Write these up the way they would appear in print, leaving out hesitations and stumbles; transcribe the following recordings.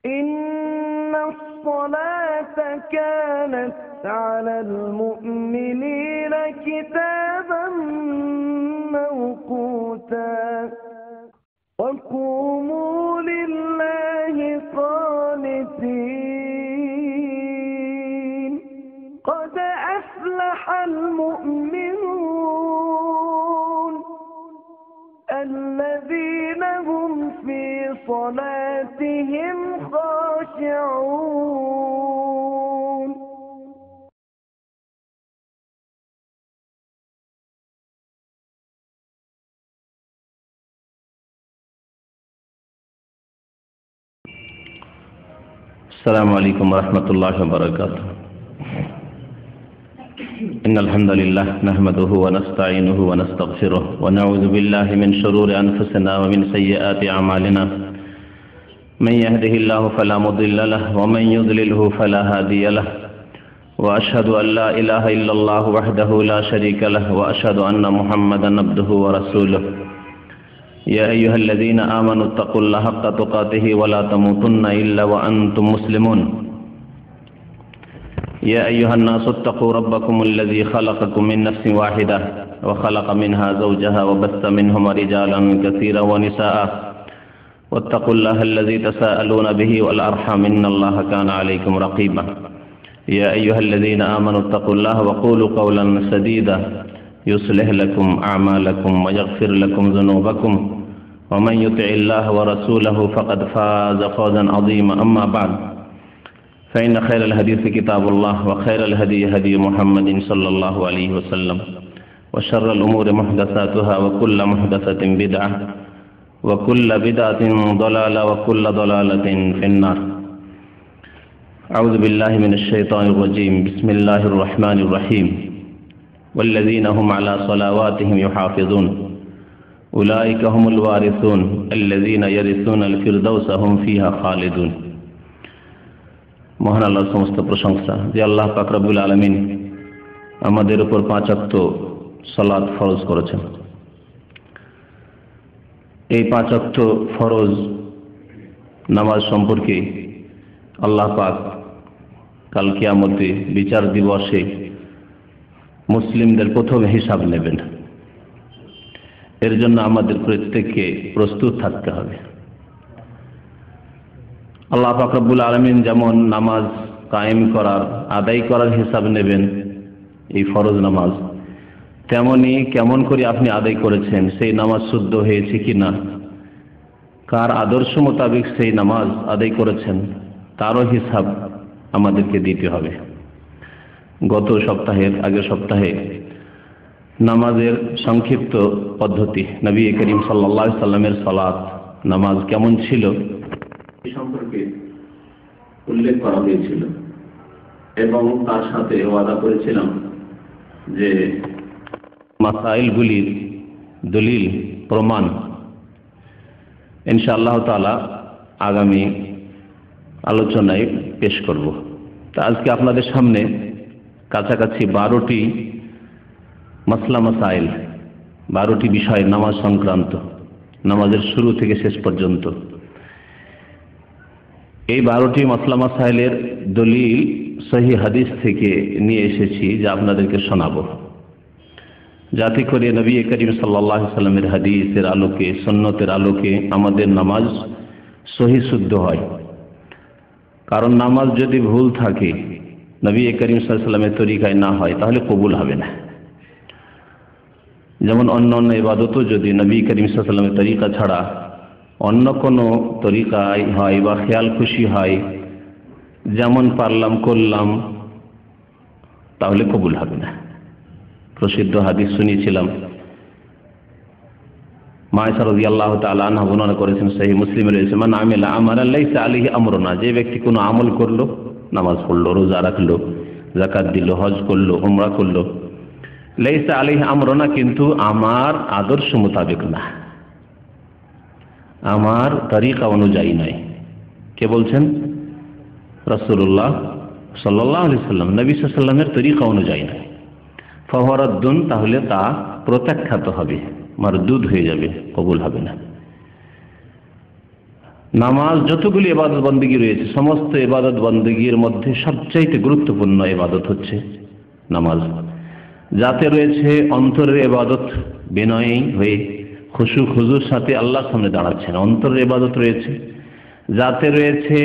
إن الصلاة كانت على المؤمنين كتابا موقوتا وقوموا لله قانتين قد أفلح المؤمنون الذين هم في صلاتهم خاشعون السلام عليكم ورحمة الله وبركاته. إن الحمد لله نحمده ونستعينه ونستغفره ونعوذ بالله من شرور أنفسنا ومن سيئات أعمالنا من يهده الله فلا مضل له ومن يضلله فلا هادي له وأشهد أن لا إله إلا الله وحده لا شريك له وأشهد أن محمدا عبده ورسوله. يا أيها الذين آمنوا اتقوا الله حق تقاته ولا تموتن إلا وأنتم مسلمون. يا أيها الناس اتقوا ربكم الذي خلقكم من نفس واحدة وخلق منها زوجها وبث منهما رجالا كثيرا ونساء واتقوا الله الذي تساءلون به والأرحام إن الله كان عليكم رقيبا. يا أيها الذين آمنوا اتقوا الله وقولوا قولا سديدا يصلح لكم أعمالكم ويغفر لكم ذنوبكم ومن يطع الله ورسوله فقد فاز فوزا عظيما. أما بعد فإن خير الحديث كتاب الله وخير الهدي هدي محمد صلى الله عليه وسلم وشر الأمور محدثاتها وكل محدثة بدعة وكل بدعة ضلالة وكل ضلالة في النار. أعوذ بالله من الشيطان الرجيم. بسم الله الرحمن الرحيم. والذين هم على صلواتهم يحافظون أولئك هم الوارثون الذين يرثون الفردوس هم فيها خالدون. মহান আল্লাহর সমস্ত প্রশংসা যে আল্লাহ পাক রব্বুল আলামিন আমাদের উপর 5 ওয়াক্ত সালাত ফরজ করেছেন। এই 5 ওয়াক্ত ফরজ নামাজ সম্পর্কে আল্লাহ পাক কাল কিয়ামতে বিচার দিবসে মুসলিমদের প্রথম হিসাব নেবেন। এর জন্য আমাদের প্রত্যেককে প্রস্তুত থাকতে হবে। আল্লাহ পাক রব্বুল আলামিন যেমন নামাজ কায়েম করার আদায় করার হিসাব নেবেন এই ফরজ নামাজ, তেমনি কেমন করে আপনি আদায় করেছেন, সেই নামাজ শুদ্ধ হয়েছে কিনা, কার আদর্শ মোতাবেক সেই নামাজ আদায় করেছেন তারও হিসাব আমাদেরকে দিতে হবে। গত সপ্তাহের আগের সপ্তাহে নামাজের সংক্ষিপ্ত পদ্ধতি, নবী করিম সাল্লাল্লাহু আলাইহি সাল্লামের সালাত নামাজ কেমন ছিল এই সম্পর্কে উল্লেখ করা হয়েছিল এবং তার সাথে ওয়াদা করেছিলাম যে মাসাইলগুলির দলিল প্রমাণ ইনশাআল্লাহ তাআলা আগামী আলোচনায় পেশ করব। তা আজকে আপনাদের সামনে কাছাকাছি 12টি মাসলা মাসাইল, 12টি বিষয় নামাজ সংক্রান্ত, নামাজের শুরু থেকে শেষ পর্যন্ত এই 12টি মাসলা মাসাইলের দলিল সহিহ হাদিস থেকে নিয়ে এসেছি যা আপনাদেরকে শোনাবো, যাতে করে নবী করিম সাল্লাল্লাহু আলাইহি সাল্লামের হাদিসের আলোকে, সুন্নতের আলোকে আমাদের নামাজ সহিহ শুদ্ধ হয়। কারণ নামাজ যদি ভুল থাকে, নবী করিম সাল্লাল্লাহু আলাইহি সাল্লামের তরিকায় না হয়, তাহলে কবুল হবে না। যেমন অন্য অন্য ইবাদতও যদি নবী করিম সাল্লাল্লাহু আলাইহি সাল্লামের তরিকা ছাড়া অন্য কোনো তরিকায় হয় বা খেয়াল খুশি হয়, যেমন পারলাম করলাম, তাহলে কবুল হবে না। প্রসিদ্ধ হাদিস শুনিয়েছিলাম, মা আয়েশা রাদিয়াল্লাহু তাআলা আনহা বর্ণনা করেছেন, সহিহ মুসলিমে রয়েছে, মান আমিলা আমালান লাইসা আলাইহি আমরুনা, যে ব্যক্তি কোনো আমল করলো, নামাজ পড়লো, রোজা রাখলো, যাকাত দিল, হজ করলো, উমরা করলো, লাইসা আলাইহি আমরুনা, কিন্তু আমার আদর্শ মোতাবেক না, আমার তরিকা অনুযায়ী নয়। কে বলছেন? রাসূলুল্লাহ সাল্লাল্লাহু আলাইহি সাল্লাম, নবী সাল্লাল্লাহু আলাইহি সাল্লামের তরিকা অনুযায়ী নয়। ফাওয়ারাদ্দুন, তাহলে তা প্রত্যাখ্যাত হবে, মারদুদ হয়ে যাবে, কবুল হবে না। নামাজ যতগুলি ইবাদত বন্দেগী রয়েছে সমস্ত ইবাদত বন্দেগীর মধ্যে সবচাইতে গুরুত্বপূর্ণ ইবাদত হচ্ছে নামাজ, যাতে রয়েছে অন্তরের ইবাদত, বিনয়ী হয়ে খুশু খুজুর সাথে আল্লাহর সামনে দাঁড়াচ্ছেন, অন্তরের ইবাদত রয়েছে, যাতে রয়েছে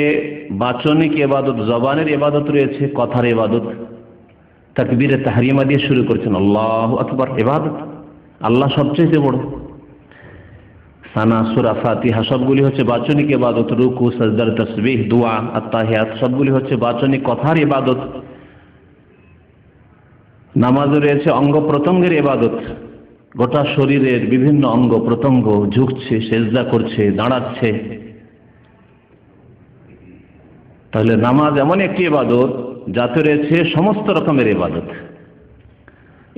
বাচনিক ইবাদত, জবানের ইবাদত রয়েছে, কথার ইবাদত। তাকবীরে তাহরিমা দিয়ে শুরু করেছেন আল্লাহু আকবার, ইবাদত, আল্লাহ সবচেয়ে বড়। সানা, সূরা, ফাতিহা সবগুলি হচ্ছে বাচনিক ইবাদত, রুকু, সাজদা, তাসবিহ, দোয়া, আত্তাহিয়াত সবগুলি হচ্ছে বাচনিক কথার ইবাদত। নামাজে রয়েছে অঙ্গ প্রত্যঙ্গের ইবাদত, গোটা শরীরের বিভিন্ন অঙ্গ প্রত্যঙ্গ ঝুঁকছে, সেজদা করছে, দাঁড়াচ্ছে। তাহলে নামাজ এমন একটি ইবাদত যাতে রয়েছে সমস্ত রকমের ইবাদত।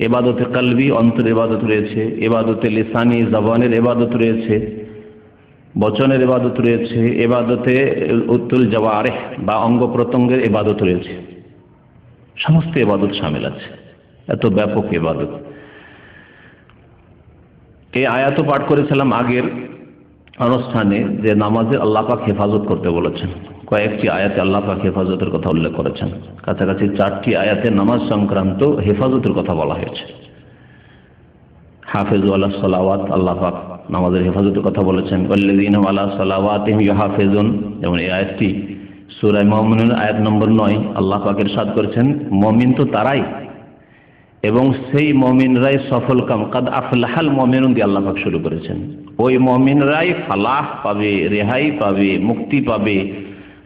ইবাদতে কলবি, অন্তরের ইবাদত রয়েছে, ইবাদতে লিসানি, জবানের ইবাদত রয়েছে, বচনের ইবাদত রয়েছে, ইবাদতে উতুল জাওয়ারিহ বা অঙ্গ প্রত্যঙ্গের ইবাদত রয়েছে। সমস্ত ইবাদত শামিল আছে, এত ব্যাপক ইবাদত। এই আয়াতও পাঠ করেছিলাম আগের অনুষ্ঠানে যে নামাজে আল্লাহ পাক হেফাজত করতে বলেছেন। কয়েকটি আয়াতে আল্লাহ পাক হেফাজতের কথা উল্লেখ করেছেন, কাছাকাছি 4টি আয়াতে নামাজ সংক্রান্ত হেফাজতের কথা বলা হয়েছে। হাফেজু আলা সালাওয়াত, আল্লাহ পাক নামাজের হেফাজতের কথা বলেছেন। ওয়াল্লাযীনা আলা সালাওয়াতিহিম ইউহাফিজুন, যেমন এই আয়াতটি সূরা মুমিনুন আয়াত নম্বর 9 আল্লাহ পাক ইরশাদ করেছেন মুমিন তো তারাই এবং সেই মুমিনরাই সফল কাম, কাদ আফলাহাল মুমিনুন দিয়ে আল্লাহ পাক শুরু করেছেন। ওই মুমিনরাই ফালাহ পাবে, রেহাই পাবে, মুক্তি পাবে,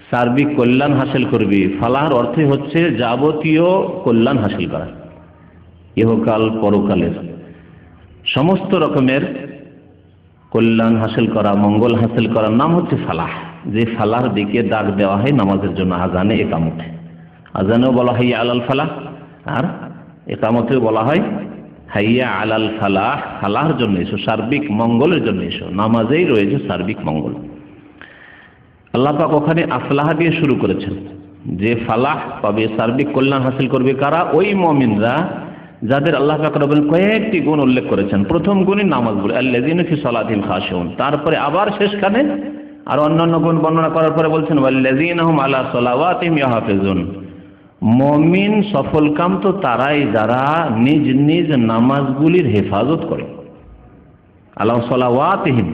সার্বিক কল্যাণ হাসিল করবে। ফালাহর অর্থ হচ্ছে যাবতীয় কল্যাণ হাসিল করা, ইহকাল পরকালের সমস্ত রকমের কল্যাণ হাসিল করা, মঙ্গল হাসিল করার নাম হচ্ছে ফালাহ। যে ফালাহর দিকে ডাক দেওয়া হয় নামাজের জন্য আজানে, একামতে। আজানেও বলা হয় আলাল ফালাহ, আর একামতেও বলা হয় হাইয়া আলাল ফালাহ, ফালাহর জন্য এসো, সার্বিক মঙ্গলের জন্য এসো। নামাজেই রয়েছে সার্বিক মঙ্গল। আল্লাহ পাক ওখানে আফলাহ দিয়ে শুরু করেছেন, যে ফালাহ পাবে, সার্বিক কল্যাণ হাসিল করবে কারা? ওই মুমিনরা যাদের আল্লাহ পাক রব্বুল কয়েকটি গুণ উল্লেখ করেছেন। প্রথম গুণই নামাজ বলে আল্লাযীনা ফি সালাতিহিম খাশিউন, তারপরে আবার শেষখানে আর অন্যান্য গুণ বর্ণনা করার পরে বলছেন ওয়াল্লাযীনা হুম আলা সালাওয়াতিহিম ইউহাফিজুন। মুমিন সফলকাম তো তারাই যারা নিজ নিজ নামাজগুলির হেফাজত করে। আলা সালাওয়াতিহিম,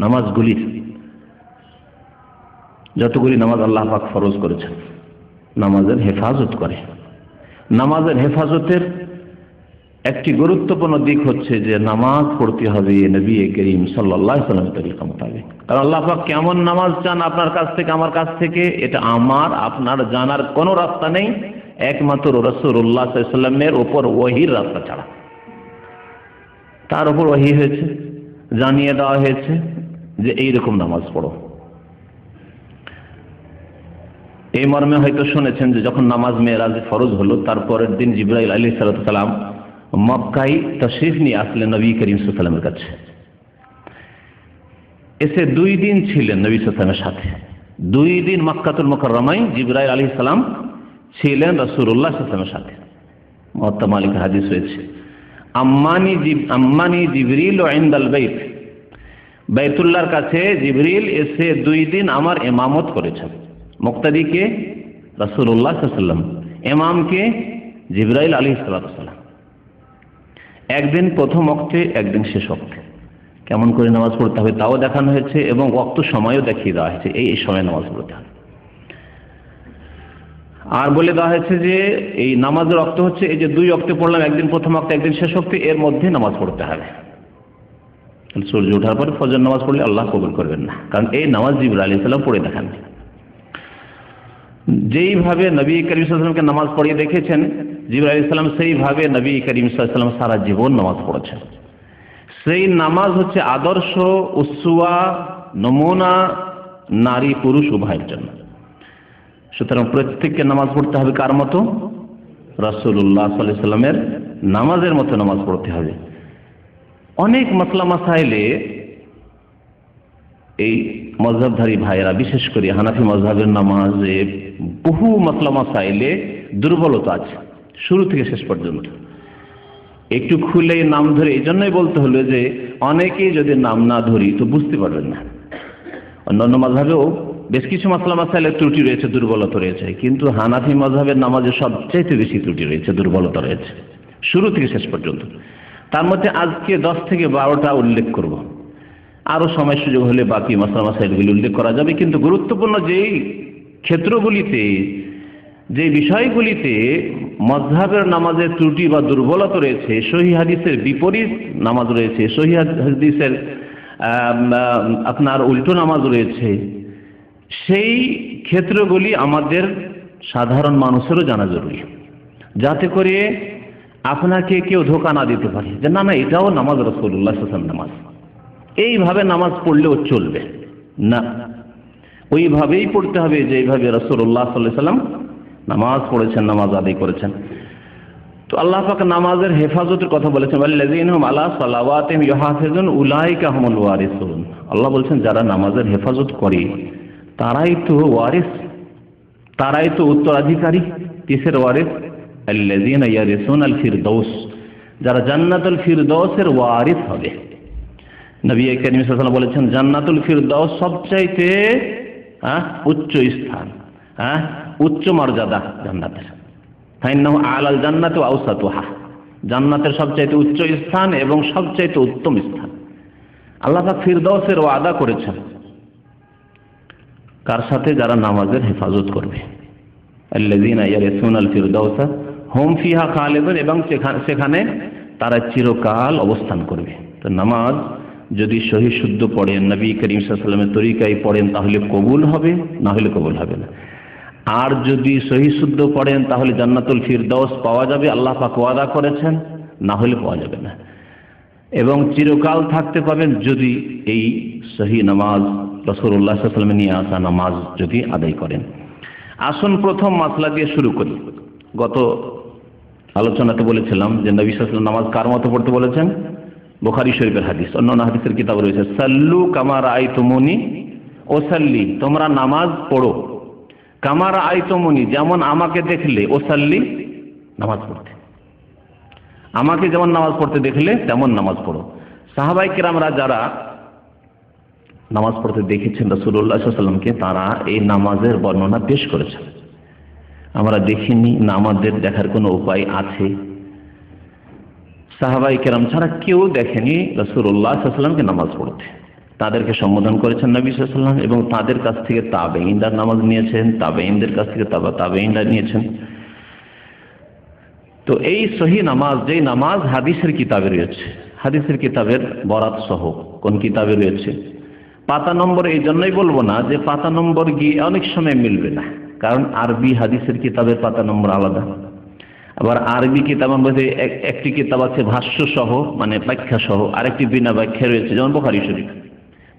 নামাজগুলির, যতগুলি নামাজ আল্লাহ পাক ফরজ করেছেন নামাজের হেফাজত করে। নামাজের হেফাজতের একটি গুরুত্বপূর্ণ দিক হচ্ছে যে নামাজ পড়তে হবে নবী করিম সাল্লাল্লাহু আলাইহি ওয়াসাল্লামের তরিকা মোতাবেক। কারণ আল্লাহ পাক কেমন নামাজ চান আপনার কাছ থেকে, আমার কাছ থেকে, এটা আমার আপনার জানার কোনো রাস্তা নেই, একমাত্র রাসূলুল্লাহ সাল্লাল্লাহু আলাইহি ওয়াসাল্লামের উপর ওহীর রাস্তা ছাড়া। তার উপর ওহী হয়েছে, জানিয়ে দেওয়া হয়েছে যে এইরকম নামাজ পড়ো। এই মর্মে হয়তো শুনেছেন যে যখন নামাজ মেরাজে ফরজ হলো, তারপরের দিন জিবরাইল আলাইহিস সালাম মক্কায় তাশরীফ নিয়ে আসলেন নবী করিম সাল্লাল্লাহু আলাইহি ওয়াসাল্লামের কাছে। এসে 2 দিন ছিলেন নবী সাল্লাল্লাহু আলাইহি ওয়াসাল্লামের সাথে। 2 দিন মক্কাতুল মুকাররমায় জিবরাইল আলাইহিস সালাম ছিলেন রাসূলুল্লাহ সাল্লাল্লাহু আলাইহি ওয়াসাল্লামের সাথে। মুওয়াত্তা মালিক হাদিস হয়েছে, আম্মানি জিবরিল ইনদাল বাইত, বাইতুল্লাহর কাছে জিবরিল এসে 2 দিন আমার ইমামত করেছেন। মুক্তাদিকে রাসূলুল্লাহ সাল্লাল্লাহু আলাইহি ওয়াসাল্লাম, ইমামকে জিবরাইল আলাইহিস সালাম। একদিন প্রথম ওয়াক্তে, একদিন শেষ ওয়াক্তে। কেমন করে নামাজ পড়তে হবে তাও দেখানো হয়েছে এবং ওয়াক্ত সময়ও দেখিয়ে দেওয়া হয়েছে, এই সময় নামাজ পড়তে হবে। আর বলে দেওয়া হয়েছে যে এই নামাজের ওয়াক্ত হচ্ছে এই যে 2 ওয়াক্তে পড়লাম, একদিন প্রথম ওয়াক্তে, একদিন শেষ ওয়াক্তে, এর মধ্যে নামাজ পড়তে হবে। সূর্য ওঠার পরে ফজর নামাজ পড়লে আল্লাহ কবুল করবেন না, কারণ এই নামাজ জিবরাইল আলাইহিস সালাম পড়ে দেখান। যেইভাবে নবী করিম সাল্লাল্লাহু আলাইহি ওয়াসাল্লামকে নামাজ পড়িয়ে দেখেছেন জিবরাইল আলাইহিস সালাম, সেইভাবে নবী করিম সাল্লাল্লাহু আলাইহি ওয়াসাল্লাম সারা জীবন নামাজ পড়েছেন। সেই নামাজ হচ্ছে আদর্শ, উসওয়া, নমুনা নারী পুরুষ উভয়ের জন্য। সুতরাং প্রত্যেককে নামাজ পড়তে হবে কার মতো? রাসূলুল্লাহ সাল্লাল্লাহু আলাইহি ওয়াসাল্লামের নামাজের মতো নামাজ পড়তে হবে। অনেক মাসলা মাসাইলে এই মযহাবধারী ভাইয়েরা, বিশেষ করে হানাফি মযহাবের নামাজে বহু মাসলা মাসাইলে দুর্বলতা আছে শুরু থেকে শেষ পর্যন্ত। একটু খুলে নাম ধরে এই জন্যই বলতে হলো যে অনেকেই যদি নাম না ধরি তো বুঝতে পারবেন না। অন্যান্য মাযহাবেও বেশ কিছু মাসলা মাসাইলের ত্রুটি রয়েছে, দুর্বলতা রয়েছে, কিন্তু হানাফি মাযহাবের নামাজে সবচাইতে বেশি ত্রুটি রয়েছে, দুর্বলতা রয়েছে শুরু থেকে শেষ পর্যন্ত। তার মধ্যে আজকে 10 থেকে 12টা উল্লেখ করব, আরও সময় সুযোগ হলে বাকি মাসলা মাসাইলগুলি উল্লেখ করা যাবে। কিন্তু গুরুত্বপূর্ণ যেই ক্ষেত্রগুলিতে, যে বিষয়গুলিতে মাযহাবের নামাজের ত্রুটি বা দুর্বলতা রয়েছে, সহিহ হাদিসের বিপরীত নামাজ রয়েছে, সহিহ হাদিসের আপনার উল্টো নামাজ রয়েছে, সেই ক্ষেত্রগুলি আমাদের সাধারণ মানুষেরও জানা জরুরি, যাতে করে আপনাকে কেউ ধোঁকা না দিতে পারে যে না না এটাও নামাজ, রাসূলুল্লাহ সাল্লাল্লাহু আলাইহি ওয়াসাল্লাম নামাজ, এইভাবে নামাজ পড়লেও চলবে না। ওইভাবেই পড়তে হবে যেইভাবে রাসূলুল্লাহ সাল্লাল্লাহু আলাইহি ওয়াসাল্লাম নামাজ পড়েছেন, নামাজ আদায় করেছেন। তো আল্লাহ পাক নামাজের হেফাজতের কথা বলেছেন, ওয়াল্লাযীনা হুম আলা সালাওয়াতিহিম ইউহাফিজুন উলাইকা হুমুল ওয়ারিসুন। আল্লাহ বলছেন যারা নামাজের হেফাজত করে তারাই তো ওয়ারিস, তারাই তো উত্তরাধিকারী। কিসের ওয়ারিস? আল্লাযীনা ইয়ারিসুনাল ফিরদাউস, যারা জান্নাতুল ফিরদাউসের ওয়ারিস হবে। নবী করিম সাল্লাল্লাহু আলাইহি ওয়াসাল্লাম বলেছেন জান্নাতুল ফিরদাউস সবচাইতে উচ্চ স্থান, উচ্চ মর্যাদা জান্নাতের। ফাইন্নাহু আলাল জান্নাতি ওয়া আওসাতুহা, জান্নাতের সবচাইতে উচ্চ স্থান এবং সবচাইতে উত্তম স্থান। আল্লাহ পাক ফিরদাউসের ওয়াদা করেছেন কার সাথে? যারা নামাজের হেফাজত করবে। আল্লাযীনা ইয়ারিসুনাল ফিরদাউসা হুম ফিহা খালিদুন, এবং সেখানে তারা চিরকাল অবস্থান করবে। তো নামাজ যদি সহি শুদ্ধ পড়েন, নবী করিম সাল্লাল্লাহু আলাইহি ওয়াসাল্লামের তরিকায় পড়েন, তাহলে কবুল হবে, না হলে কবুল হবে না। আর যদি সহি শুদ্ধ পড়েন তাহলে জান্নাতুল ফিরদাউস পাওয়া যাবে, আল্লাহ পাক ওয়াদা করেছেন, না হলে পাওয়া যাবে না। এবং চিরকাল থাকতে পাবেন যদি এই সহি নামাজ, রাসূলুল্লাহ সাল্লাল্লাহু আলাইহি ওয়াসাল্লাম নিয়ে আসা নামাজ যদি আদায় করেন। আসুন প্রথম মাসলা দিয়ে শুরু করি। গত আলোচনাতে বলেছিলাম যে নবী সাল্লাল্লাহু আলাইহি ওয়াসাল্লাম নামাজ কার মতো পড়তে বলেছেন? বুখারী শরীফের হাদিস, অন্যান্য হাদিসের কিতাব রয়েছে, সাল্লু কামা রাআইতুমুনি ওসাল্লি, তোমরা নামাজ পড়ো, কামা রাআইতুমুনি, যেমন আমাকে দেখলে, ওসাল্লি, নামাজ পড়তে, আমাকে যেমন নামাজ পড়তে দেখলে তেমন নামাজ পড়ো। সাহাবায়ে কেরামরা যারা নামাজ পড়তে দেখেছেন রাসূলুল্লাহ সাল্লাল্লাহু আলাইহি ওয়াসাল্লামকে, তারা এই নামাজের বর্ণনা পেশ করেছেন। আমরা দেখিনি, না আমাদের দেখার কোনো উপায় আছে? সাহাবায়ে কেরাম ছাড়া কেউ দেখেনি রাসূলুল্লাহ সাল্লাল্লাহু আলাইহি ওয়াসাল্লামকে নামাজ পড়তে। তাদেরকে সম্বোধন করেছেন নবী সাল্লাল্লাহু আলাইহি ওয়াসাল্লাম, এবং তাদের কাছ থেকে তাবেঈনরা নামাজ নিয়েছেন, তাবেঈনদের কাছ থেকে তাবেঈনরা নিয়েছেন। তো এই সহি নামাজ, যেই নামাজ হাদিসের কিতাবে রয়েছে, হাদিসের কিতাবের বরাত সহ কোন কিতাবে রয়েছে, পাতা নম্বর এই জন্যই বলবো না যে পাতা নম্বর গিয়ে অনেক সময় মিলবে না, কারণ আরবি হাদিসের কিতাবের পাতা নম্বর আলাদা। আবার আরবি কিতাবের মধ্যে একটি কিতাব আছে ভাষ্য সহ, মানে ব্যাখ্যা সহ, আরেকটি বিনা ব্যাখ্যা রয়েছে, যেমন বুখারী শরীফ।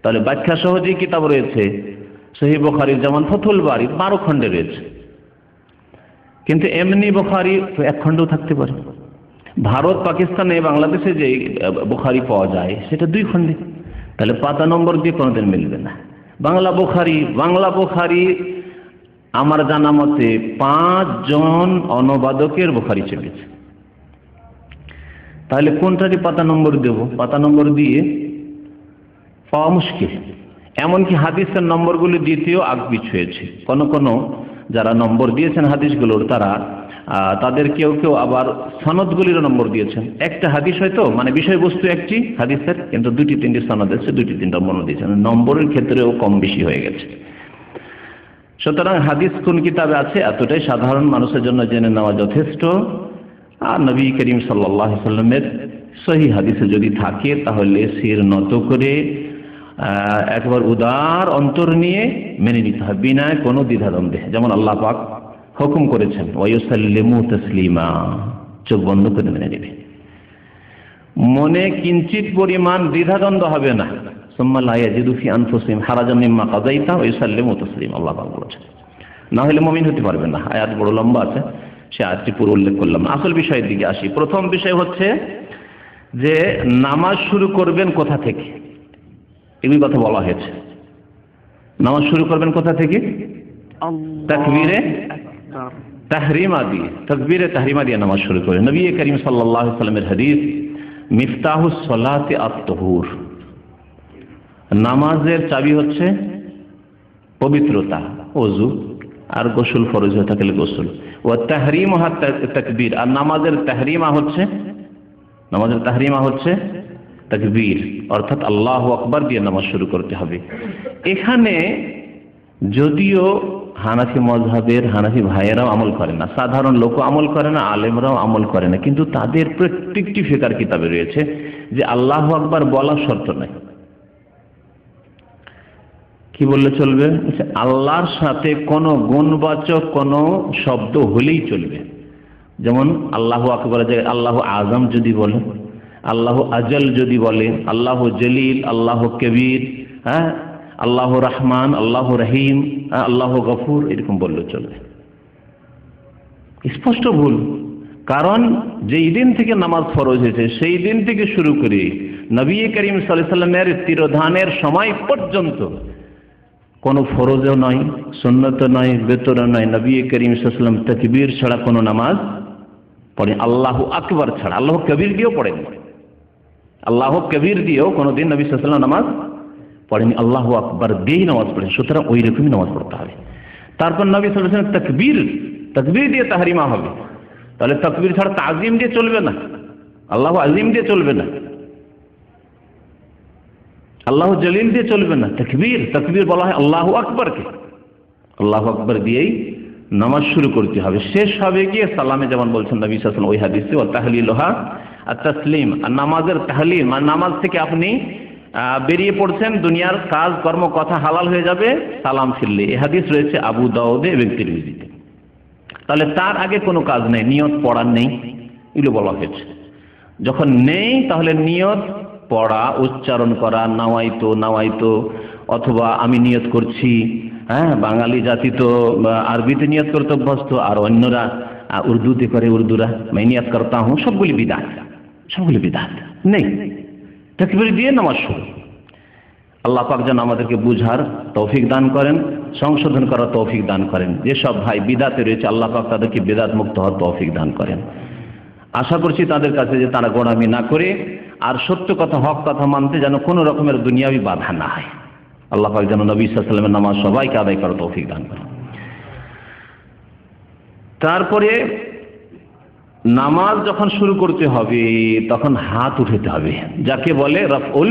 তাহলে ব্যাখ্যা সহ যে কিতাব রয়েছে সহিহ বুখারীর, যেমন ফাথুল বারী 12 খণ্ডে রয়েছে, কিন্তু এমনি বুখারী 1 খণ্ডও থাকতে পারে। ভারত, পাকিস্তানে, বাংলাদেশে যে বুখারী পাওয়া যায় সেটা 2 খণ্ডে। তাহলে পাতা নম্বর দিয়ে কোনোদিন মিলবে না। বাংলা বুখারী আমার জানা মতে 5 জন অনুবাদকের বুখারী চেপেছে। তাহলে কোনটারই পাতা নম্বর দেব? পাতা নম্বর দিয়ে পাওয়া মুশকিল। এমনকি হাদিসের নম্বরগুলি দিতেও আগপিছ হয়েছে। কোন যারা নম্বর দিয়েছেন হাদিসগুলোর, তাদের কেউ আবার সনদগুলির নম্বর দিয়েছেন। একটা হাদিস হয়তো, মানে বিষয়বস্তু একটি হাদিসের, কিন্তু 2-3টি সনদ আছে, 2-3টা নম্বর দিয়েছেন। নম্বরের ক্ষেত্রেও কম বেশি হয়ে গেছে। সুতরাং হাদিস কোন কিতাবে আছে এতটাই সাধারণ মানুষের জন্য জেনে নেওয়া যথেষ্ট। আর নবী করিম সাল্লাল্লাহু আলাইহি ওয়াসাল্লামের সহিহ হাদিসে যদি থাকে তাহলে শির নত করে একবার উদার অন্তর নিয়ে মেনে নিতে হবে, বিনা কোনো দ্বিধাদ্বন্দ্বে। যেমন আল্লাহ পাক হুকুম করেছেন ওয়ায়ুসাল্লিমু তাসলিমা, চোখ বন্ধ করে মেনে নেবে, মনে কিঞ্চিত পরিমাণ দ্বিধাদ্বন্দ্ব হবে না। সুম্মা লা ইয়াজিদু ফি আনফুসিহিম হারাজাম মিম্মা কাযাইতা ওয়া ইউসাল্লিমু তাসলিমা, আল্লাহ পাক বলেছেন। না হলে মুমিন হতে পারবে না। আয়াত বড় লম্বা আছে, সে আয়াতটি পুরো উল্লেখ করলাম। আসল বিষয়ের দিকে আসি। প্রথম বিষয় হচ্ছে যে নামাজ শুরু করবেন কোথা থেকে, এগুলি কথা বলা হয়েছে। নামাজ শুরু করবেন কোথা থেকে? তাকবীরে তাহরিমা দিয়ে, তাকবীরে তাহরিমা দিয়ে নামাজ শুরু করেন। নবী করিম সাল্লাল্লাহু আলাইহি ওয়াসাল্লামের হাদিস, মিফতাহুস সালাতি আত-তাহুর, নামাজের চাবি হচ্ছে পবিত্রতা ওযু, আর গোসল ফরজ হয়ে থাকলে গোসল। ওয়া তাহরিমুহা তাকবীর, আর নামাজের তাহরিমা হচ্ছে তাকবীর, অর্থাৎ আল্লাহু আকবার দিয়ে নামাজ শুরু করতে হবে। এখানে যদিও হানাফি মযহাবের হানাফি ভাইয়েরাও আমল করে না, সাধারণ লোকও আমল করে না, আলেমরাও আমল করে না, কিন্তু তাদের প্রত্যেকটি ফিকহ কিতাবে রয়েছে যে আল্লাহু আকবার বলা শর্ত নাই। কি বললে চলবে? আল্লাহর সাথে কোনো গুণবাচক কোনো শব্দ হলেই চলবে। যেমন আল্লাহু আকবার, যে আল্লাহু আযম যদি বলে, আল্লাহু আজল যদি বলে, আল্লাহু জলিল, আল্লাহু কবির, আল্লাহু রহমান, আল্লাহু রহিম, আল্লাহু গফুর, এরকম বললে চলবে। স্পষ্ট ভুল। কারণ যেই দিন থেকে নামাজ ফরজ হয়েছে সেই দিন থেকে শুরু করে নবী করিম সাল্লাল্লাহু আলাইহি ওয়াসাল্লামের তিরোধানের সময় পর্যন্ত কোনো ফরজও নয়, সুন্নতও নয়, বেতরও নয়, নবী করিম সাল্লাল্লাহু আলাইহি ওয়াসাল্লাম তাকবীর ছাড়া কোনো নামাজ পড়েন, আল্লাহু আকবার ছাড়া। আল্লাহু কবির দিয়েও পড়েন, আল্লাহু কবির দিয়েও কোনোদিন নবী সাল্লাল্লাহু আলাইহি ওয়াসাল্লাম নামাজ পড়েনি, আল্লাহু আকবার দিয়েই নামাজ পড়েন। সুতরাং ওই রকমই নামাজ পড়তে হবে। তারপর নবী সাল্লাল্লাহু আলাইহি ওয়াসাল্লাম তাকবীর দিয়ে তাহরিমা হবে। তাহলে তাকবীর ছাড়া তাজিম দিয়ে চলবে না, আল্লাহু আজিম দিয়ে চলবে না, আল্লাহু জলিল দিয়ে চলবে না। তাকবীর বলা হয় আল্লাহু আকবারকে, আল্লাহু আকবার দিয়েই নামাজ শুরু করতে হবে। শেষ হবে গিয়ে সালামে, যেমন বলছেন নবী সাল্লাল্লাহু আলাইহি ওয়াসাল্লাম ওই হাদিসে, ওয়া তাহলিলুহা আত-তাসলিম, আর নামাজের তাহলিল মানে নামাজ থেকে আপনি বেরিয়ে পড়ছেন, দুনিয়ার কাজ কর্ম কথা হালাল হয়ে যাবে সালাম ফিরলে। এই হাদিস রয়েছে আবু দাউদে এবং তিরমিজিতে। তাহলে তার আগে কোনো কাজ নেই, নিয়ত পড়ার নেই, এগুলো বলা হয়েছে। যখন নেই তাহলে নিয়ত পড়া, উচ্চারণ করা, নাওয়াইতো অথবা আমি নিয়ত করছি। বাঙালি জাতি তো আরবিতে নিয়ত করতে অভ্যস্ত, আর অন্যরা উর্দুতে করে, উর্দুরা मैं নিয়ত করতা হুঁ, সবগুলি বিদআত নেই। তাকবীর দিয়ে নামাজ শুরু। আল্লাহ পাক যেন আমাদেরকে বুঝার তৌফিক দান করেন, সংশোধন করার তৌফিক দান করেন। যেসব ভাই বিদআতে রয়েছে আল্লাহ পাক তাদেরকে বিদআত মুক্ত হওয়ার তৌফিক দান করেন। আশা করছি তাদের কাছে যে তারা গোঁড়ামি না করে আর সত্য কথা, হক কথা মানতে যেন কোনো রকমের দুনিয়াবি বাধা না হয়। আল্লাহ পাক যেন নবী সাল্লাল্লাহু আলাইহি ওয়াসাল্লামের নামাজ সবাইকে আদায় করার তৌফিক দান করেন। তারপরে নামাজ যখন শুরু করতে হবে তখন হাত উঠাতে হবে, যাকে বলে রাফউল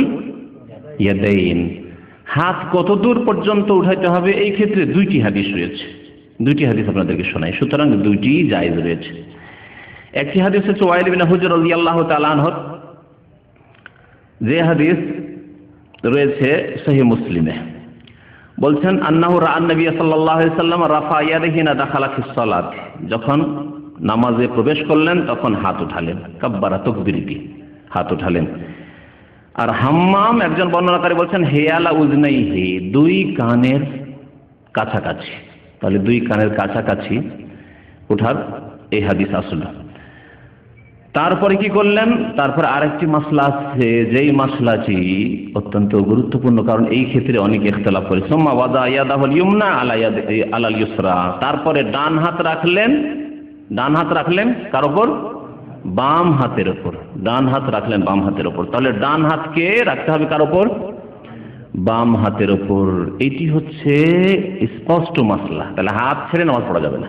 ইয়াদাইন। হাত কত দূর পর্যন্ত উঠাইতে হবে এই ক্ষেত্রে দুইটি হাদিস রয়েছে, দুইটি হাদিস আপনাদেরকে শোনাই। সুতরাং দুইটি জায়েজ রয়েছে। একটি হাদিস হচ্ছে ওয়াইল ইবনে হুজর রাদিয়াল্লাহু তাআলা আনহু, যে হাদিস রয়েছে সহিহ মুসলিমে, বলছেন আন্নাহু রাআন নবী সাল্লাল্লাহু আলাইহি ওয়াসাল্লাম রাফা ইয়াদাইহি না দাখালা ফিস সালাত, যখন নামাজে প্রবেশ করলেন তখন হাত উঠালেন, কাব্বারা তাকবীর দিয়ে হাত উঠালেন। আর হাম্মাম একজন বর্ণনাকারী বলছেন হিয়ালা উজনাইহি, দুই কানের কাছাকাছি। তাহলে দুই কানের কাছাকাছি ওঠার এই হাদিস আসল। তারপরে কি করলেন? তারপর আরেকটি মাসলা আছে, যেই মাসলাটি অত্যন্ত গুরুত্বপূর্ণ, কারণ এই ক্ষেত্রে অনেক ইখতিলাফ করে। সুম্মা ওয়াদা ইয়াদাহুল ইয়ুমনা আলাল ইউসরা, তারপরে ডান হাত রাখলেন কার উপর? বাম হাতের উপর। ডান হাত রাখলেন বাম হাতের উপর। তাহলে ডান হাতকে রাখতে হবে কার উপর? বাম হাতের উপর। এটি হচ্ছে স্পষ্ট মাসলা। তাহলে হাত ছেড়ে নামাজ পড়া যাবে না,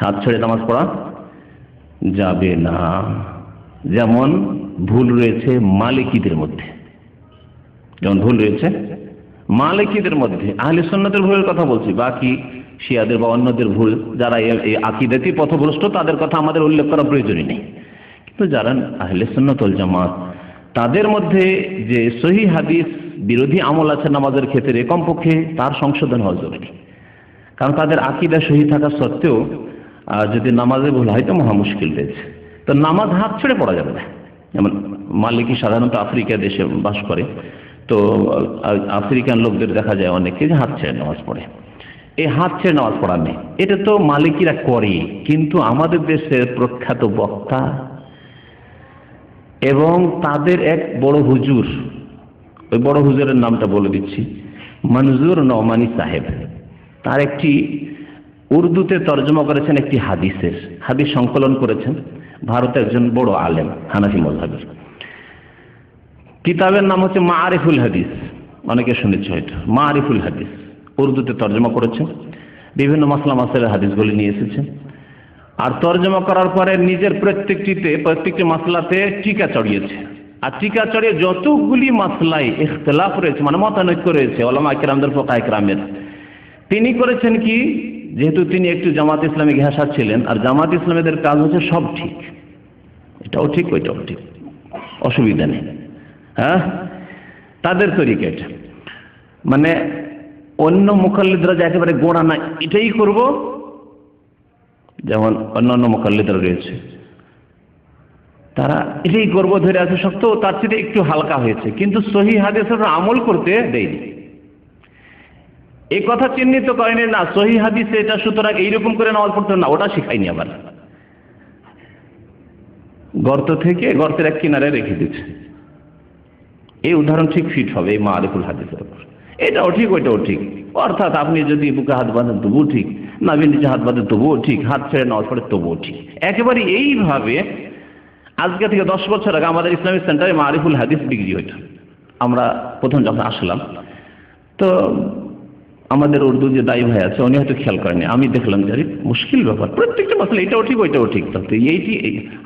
হাত ছেড়ে নামাজ পড়া যাবে না। যেমন ভুল রয়েছে মালিকিদের মধ্যে, আহলে সুন্নাতের ভুলের কথা বলছি, বাকি শিয়াদের বা অন্যদের ভুল, যারা এই আকীদাতি পথভ্রষ্ট, তাদের কথা আমাদের উল্লেখ করা প্রয়োজনই নেই। কিন্তু যারা আহলে সুন্নাত ওয়াল জামাত, তাদের মধ্যে যে সহিহ হাদিস বিরোধী আমল আছে নামাজের ক্ষেত্রে, কমপক্ষে তার সংশোধন হওয়া জরুরি। কারণ তাদের আকীদা সহিহ থাকা সত্ত্বেও যদি নামাজে ভুল হয় তো মহা মুশকিল রয়েছে। তো নামাজ হাত ছেড়ে পড়া যাবে না। যেমন মালিকি সাধারণত আফ্রিকা দেশে বাস করে, তো আফ্রিকান লোকদের দেখা যায় অনেকে যে হাত ছেড়ে নামাজ পড়ে। এই হাত ছেড়ে নামাজ পড়া নেই, এটা তো মালিকিরা করে। কিন্তু আমাদের দেশের প্রখ্যাত বক্তা এবং তাদের এক বড় হুজুর, ওই বড় হুজুরের নামটা বলে দিচ্ছি, মনজুর নওমানি সাহেব, তার একটি উর্দুতে তর্জমা করেছেন একটি হাদিস সংকলন করেছেন। ভারতের একজন বড় আলেম হানাফি মাযহাবের। কিতাবের নাম হচ্ছে মাআরিফুল হাদিস, অনেকে শুনেছে হয়তো। মাআরিফুল হাদিস উর্দুতে তর্জমা করেছেন, বিভিন্ন মাসলা মাসাইলের হাদিসগুলি নিয়ে এসেছেন, আর তর্জমা করার পরে নিজের প্রত্যেকটি মাসলাতে টিকা চড়িয়েছে। আর টিকা চড়িয়ে যতগুলি মাসলায় ইখতিলাফ রয়েছে, মানে মতানৈক্য রয়েছে উলামা কিরামদের, ফুকাহা কিরামের, তিনি করেছেন কি, যেহেতু তিনি একটু জামাত ইসলামী ঘেঁষা ছিলেন, আর জামাত ইসলামীদের কাজ হচ্ছে সব ঠিক, এটাও ঠিক ওইটাও ঠিক, অসুবিধা নেই, হ্যাঁ, তাদের তরিকা এটা। মানে অন্য মুকাল্লিদরা যে একেবারে গোড়া না এটাই করব, যেমন অন্যান্য মুকাল্লিদরা রয়েছে তারা এটাই করব ধরে আছে শক্ত, তার চেয়ে একটু হালকা হয়েছে, কিন্তু সহিহ হাদিসের আমল করতে দেয়নি। এই কথা চিহ্নিত করেনি না সহিহ হাদিসে এটা, সুতরাং এইরকম করে নামাজ পড়তে না, ওটা শিখায়নি। আবার গর্ত থেকে গর্তের এক কিনারে রেখে দিচ্ছে, এই উদাহরণ ঠিক ফিট হবে এই মারিফুল হাদিসের উপর, এটাও ঠিক ওইটাও ঠিক। অর্থাৎ আপনি যদি বুকে হাত বাঁধেন তবুও ঠিক, নাভির নিচে হাত বাঁধেন তবুও ঠিক, হাত ছেড়ে নামাজ পড়ে তবুও ঠিক। একেবারে এইভাবে আজকে থেকে 10 বছর আগে আমাদের ইসলামিক সেন্টারে মারিফুল হাদিস বিক্রি হইত। আমরা প্রথম যখন আসলাম, তো আমাদের উর্দু যে দায়ী ভাই আছে উনি হয়তো খেয়াল করেনি, আমি দেখলাম যে মুশকিল ব্যাপার, প্রত্যেকটা মাসলা এটাও ঠিক ওইটাও ঠিক, তো এইটি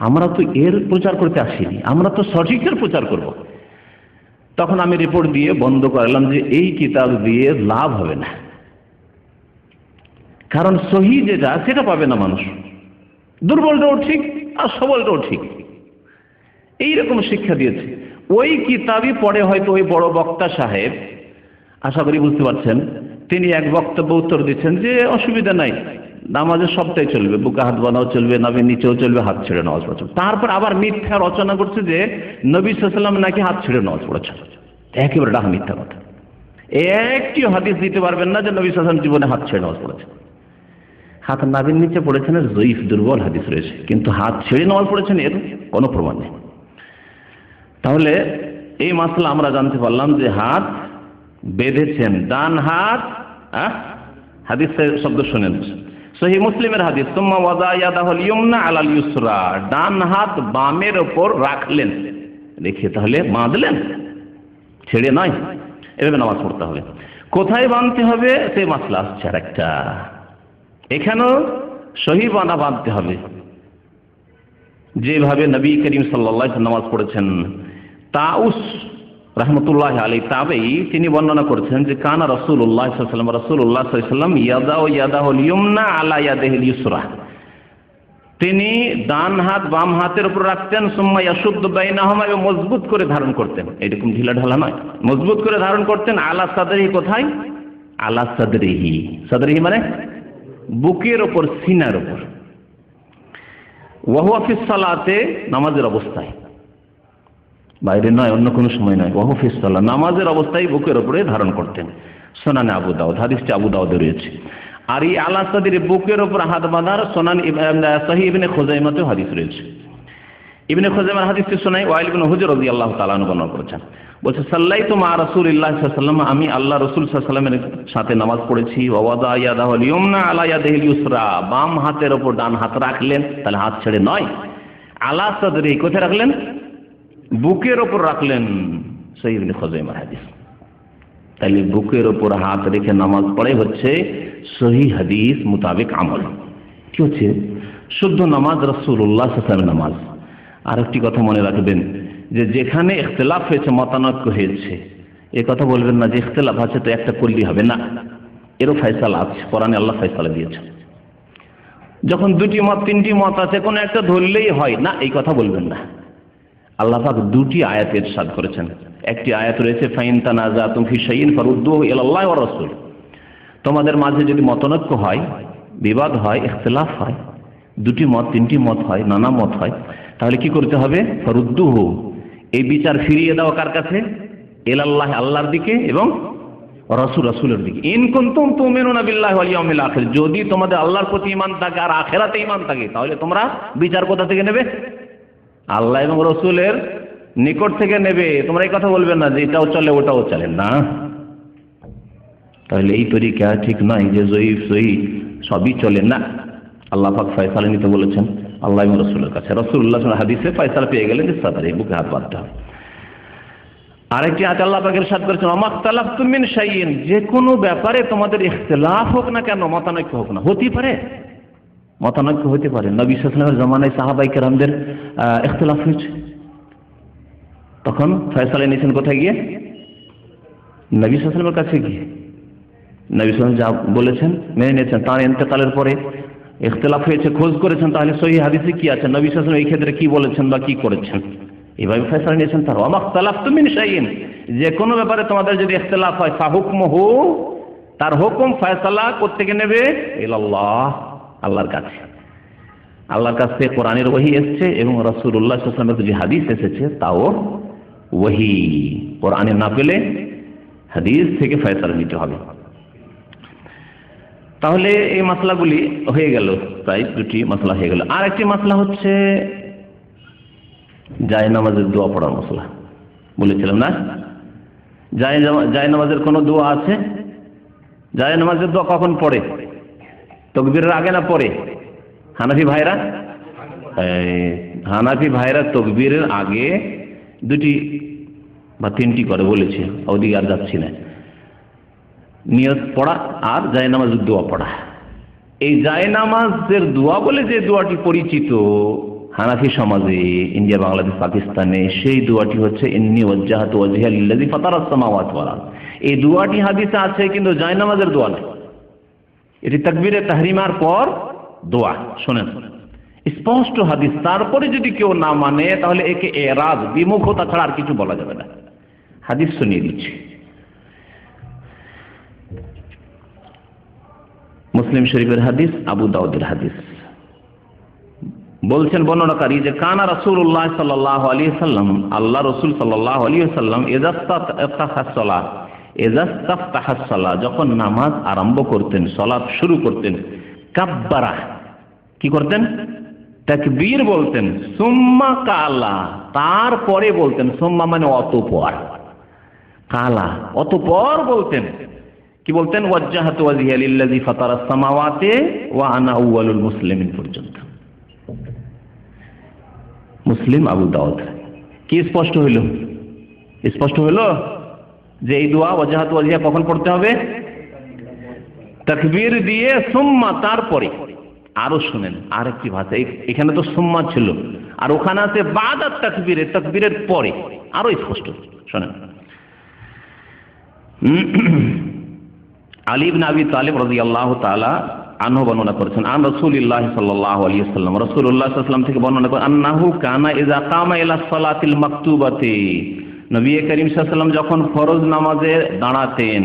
আমরা তো এর প্রচার করতে আসিনি, আমরা তো সঠিকের প্রচার করব। তখন আমি রিপোর্ট দিয়ে বন্ধ করলাম যে এই কিতাব দিয়ে লাভ হবে না, কারণ সহি যেটা সেটা পাবে না মানুষ, দুর্বলটাও ঠিক আর সবলটাও ঠিক, এইরকম শিক্ষা দিয়েছে। ওই কিতাবই পড়ে হয়তো ওই বড় বক্তা সাহেব, আশা করি বুঝতে পারছেন, তিনি এক বক্তব্য উত্তর দিচ্ছেন যে অসুবিধা নাই, নামাজের সবটাই চলবে, বুকে হাত বাঁধাও চলবে, নাভির নিচেও চলবে, হাত ছেড়ে নামাজ পড়ছে। তারপর আবার মিথ্যা রচনা করছে যে নবী সাল্লাল্লাহু আলাইহি ওয়াসাল্লাম নাকি হাত ছেড়ে নামাজ পড়েছে। একেবারে ডাহা মিথ্যা কথা, একটি হাদিস দিতে পারবেন না যে নবী সাল্লাল্লাহু আলাইহি ওয়াসাল্লাম জীবনে হাত ছেড়ে নামাজ পড়েছে। হাত নাভির নিচে পড়েছেন জয়ীফ, দুর্বল হাদিস রয়েছে, কিন্তু হাত ছেড়ে নামাজ পড়েছেন এর কোনো প্রমাণ নেই। তাহলে এই মাসলা আমরা জানতে পারলাম যে হাত বেঁধেছেন, ডান হাত, হাদিসের শব্দ শুনেন, সহিহ মুসলিমের হাদিস, সুম্মা ওয়াদা ইয়াদাহুল ইয়ুমনা আলাল ইউসরা, ডান হাত বামের ওপর রাখলেন, রেখে তাহলে বাঁধলেন, ছেড়ে নয়, এভাবে নামাজ পড়তে হবে। কোথায় বাঁধতে হবে সেই মাসলা আসছে আর একটা, এখানেও সহি বাঁধতে হবে, যেভাবে নবী করিম সাল্লাল্লাহু আলাইহি ওয়াসাল্লাম নামাজ পড়েছেন। তাউস রাহমাতুল্লাহি আলাইহি তাবেঈ তিনি বর্ণনা করেছেন যে কানা রাসূলুল্লাহ সাল্লাল্লাহু আলাইহি ওয়াসাল্লাম ইয়াদাহুল ইয়ুমনা আলা ইয়াদিহিল ইউসরা, তিনি ডান হাত বাম হাতের উপর রাখতেন, সুম্মা ইয়াশুদ্দু বাইনাহুমা, এবং মজবুত করে ধারণ করতেন, এরকম ঢিলা ঢালা নয়, মজবুত করে ধারণ করতেন। আলা সাদরিহি, কোথায়? আলা সাদরিহি, সাদরিহি মানে বুকের ওপর, সিনার ওপর। ওয়া হুয়া ফিস সালাতে, নামাজের অবস্থায়, বাইরে নয়, অন্য কোনো সময় নয়। ওয়া হুয়া ফিস সালাহ, নামাজের অবস্থায় বুকের ওপরে ধারণ করতেন। সুনানে আবু দাউদ, হাদিসটি আবু দাউদে রয়েছে। আর এই আলা সাদরি, বুকের ওপর হাত বাঁধার সুনান সহিহ ইবনে খুজাইমাতে হাদিস রয়েছে। ইবনে খুজাইমার হাদিসটি শোনাই ওয়াইল ইবনে হুজর রাদিয়াল্লাহু তাআলা আনহু বর্ণনা করেছেন, বলছে সাল্লাইতু মা রাসূলিল্লাহ সাল্লাল্লাহু আলাইহি ওয়াসাল্লাম, আমি আল্লাহ রাসূল সাল্লাল্লাহু আলাইহি ওয়াসাল্লামের সাথে নামাজ পড়েছি। ওয়া ওয়াদা ইয়াদাহুল ইয়ুমনা আলা ইয়াদিহিল ইউসরা, বাম হাতের ওপর ডান হাত রাখলেন, তাহলে হাত ছেড়ে নয়। আলা সাদরি, কোথায় রাখলেন? বুকের ওপর রাখলেন, সহিহ ইবনে খুজাইমার হাদিস। তাহলে বুকের ওপর হাত রেখে নামাজ পড়ে হচ্ছে সহিহ হাদিস মোতাবেক আমল। কি হচ্ছে? শুদ্ধ নামাজ, রাসূলুল্লাহ সাল্লাল্লাহু আলাইহি ওয়াসাল্লামের নামাজ। আর একটি কথা মনে রাখবেন যে যেখানে ইখতিলাফ হয়েছে, মতানৈক্য হয়েছে, এ কথা বলবেন না যে ইখতিলাফ আছে তো একটা করলেই হবে না, এরও ফয়সালা আছে, কোরআনে আল্লাহ ফয়সালা দিয়েছেন। যখন দুটি মত তিনটি মত আছে, কোনো একটা ধরলেই হয় না, এই কথা বলবেন না। আল্লাহ পাক দুটি আয়াত ইরশাদ করেছেন। একটি আয়াত রয়েছে ফাইন তানাজাতুম ফি শাইইন ফারুদ্দুহু ইলাল্লাহি ওয়া রাসূল, তোমাদের মাঝে যদি মতানৈক্য হয়, বিবাদ হয়, ইখতিলাফ হয়, দুটি মত তিনটি মত হয়, নানা মত হয়, তাহলে কি করতে হবে? ফারুদ্দুহু, এই বিচার ফিরিয়ে দাও কার কাছে? ইলাল্লাহ, আল্লাহর দিকে, এবং রাসূল, রাসূলের দিকে। ইন কুনতুম তুমিনুনা বিল্লাহি ওয়াল ইয়াউমিল আখির, যদি তোমাদের আল্লাহর প্রতি ঈমান থাকে আর আখিরাতে ঈমান থাকে, তাহলে তোমরা বিচার কোথা থেকে নেবে? আল্লাহ এবং রাসূলের নিকট থেকে নেবে। তোমরা এই কথা বলবেন না যে এটাও চলে ওটাও চলে না। তাহলে এই তরিকা ঠিক নয় যে জয়ীফ সহিহ সবই চলে না। আল্লাহ পাক ফয়সালা নিতে বলেছেন আল্লাহ এবং রাসূলের কাছে। রাসূলুল্লাহ সাল্লাল্লাহু আলাইহি ওয়াসাল্লাম হাদিসে ফয়সালা পেয়ে গেলেন যে সাদরে বুকে হাত বাঁধতে হবে। আরেকটি আয়াতে আল্লাহ পাক ইরশাদ করেছেন, ওয়ামাখতালাফতুম মিন শাইইন, যে কোনো ব্যাপারে তোমাদের ইখতিলাফ হোক না কেন, মতানৈক্য হোক না, হতে পারে, মতানৈক্য হতে পারে। নবী সাল্লাল্লাহু আলাইহি ওয়াসাল্লামের জামানায় সাহাবায়ে কেরামদের ইখতিলাফ হয়েছে, তখন ফয়সালা নিয়েছেন কোথায় গিয়ে? নবী সাল্লাল্লাহু আলাইহি ওয়াসাল্লামের কাছে গিয়ে। নবী সাল্লাল্লাহু আলাইহি ওয়াসাল্লাম যা বলেছেন মেনে নিয়েছেন। তার ইন্তেকালের পরে ইখতিলাফ হয়েছে, খোঁজ করেছেন তাহলে সহিহ হাদিসে কি আছে, নবী সাল্লাল্লাহু আলাইহি ওয়াসাল্লাম এই ক্ষেত্রে কি বলেছেন বা কি করেছেন, এইভাবে ফয়সালা নিয়েছেন। তার ওয়ামাখতালাফতুম মিন শাইইন, যে কোনো ব্যাপারে তোমাদের যদি ইখতিলাফ হয়, ফাহুকমুহু, তার হুকুম ফয়সালা কোত্থেকে নেবে? ইলাল্লাহ, আল্লাহর কাছে। আল্লাহর কাছে কোরআনের ওহী এসেছে এবং রাসূলুল্লাহ সাল্লাল্লাহু আলাইহি ওয়াসাল্লামের যে হাদিস এসেছে তাও ওহী। কোরআনে না পেলে হাদিস থেকে ফয়সালা নিতে হবে। তাহলে এই মাসলাগুলি হয়ে গেল, প্রায় দুটি মাসলা হয়ে গেল। আর একটি মাসলা হচ্ছে জায়নামাজের দোয়া পড়ার মাসলা, বলেছিলাম না? জায়নামাজের কোনো দোয়া আছে? জায়নামাজের দোয়া কখন পড়ে? তাকবীরের আগে না পরে? হানাফি ভাইরা তাকবীরের আগে দুটি বা তিনটি করে বলেছে, ওদিকে আর যাচ্ছি না। নিয়ত পড়া আর জায়নামাজের দোয়া পড়া। এই জায়নামাজের দোয়া বলে যে দোয়াটি পরিচিত হানাফি সমাজে, ইন্ডিয়া, বাংলাদেশ, পাকিস্তানে, সেই দোয়াটি হচ্ছে ইন্নী ওয়াজ্জাহাতু ওয়াজহিয়া লিল্লাযী ফাতারাস সামাওয়াতি ওয়াল আরদ। এই দোয়াটি হাদিসে আছে, কিন্তু জায়নামাজের দোয়া নয়। এটি তাকবীরে তাহরিমার পর দোয়া। শোনেন, স্পষ্ট হাদিস। তারপরে যদি কেউ না মানে তাহলে একে এরাদ, বিমুখতা ছাড়া আর কিছু বলা যাবে না। হাদিস শুনিয়ে দিচ্ছি। মুসলিম শরীফের হাদিস, আবু দাউদের হাদিস। বলছেন বর্ণনাকারী যে কানা রাসূলুল্লাহ সাল্লাল্লাহু আলাইহি ওয়াসাল্লাম, আল্লাহ রাসূল সাল্লাল্লাহু আলাইহি ওয়াসাল্লাম ইযাস্তাফতাহাস সালাহ, যখন নামাজ আরম্ভ করতেন, সালাত শুরু করতেন, কাব্বারা, কি করতেন? তাকবীর বলতেন। সুম্মা কালা, তারপরে বলতেন। সুম্মা মানে অতঃপর, কালা অতঃপর বলতেন। কি বলতেন? ওয়াজ্জাহাতু ওয়াজহিয়া লিল্লাযী ফাতারাস সামাওয়াতি ওয়া আনা আউয়ালুল মুসলিমিন পর্যন্ত। মুসলিম, আবু দাউদ। কি স্পষ্ট হইল? স্পষ্ট হইল যে এই দোয়া ওয়াজ্জাহাতু ওয়াজহিয়া কখন পড়তে হবে? তাকবীর দিয়ে, সুম্মা তারপরে। আরো শুনেন আরেকটি ভাষা, এখানে তো সুম্মা ছিল আর ওখানে আছে বাদাত তাকবীরে, তাকবীরের পরে। আরো স্পষ্ট শুনেন। আলী ইবনে আবি তালিব রাদিয়াল্লাহু তাআলা আনহু বর্ণনা করেছেন, আন রাসূলুল্লাহ সাল্লাল্লাহু আলাইহি ওয়াসাল্লাম, রাসূলুল্লাহ সাল্লাল্লাহু আলাইহি ওয়াসাল্লাম থেকে বর্ণনা করেন, আন্নাহু কানা ইযা কামা ইলা সালাতিল মাকতুবাতি, নবী করিম সাল্লাল্লাহু আলাইহি ওয়াসাল্লাম যখন ফরজ নামাজে দাঁড়াতেন,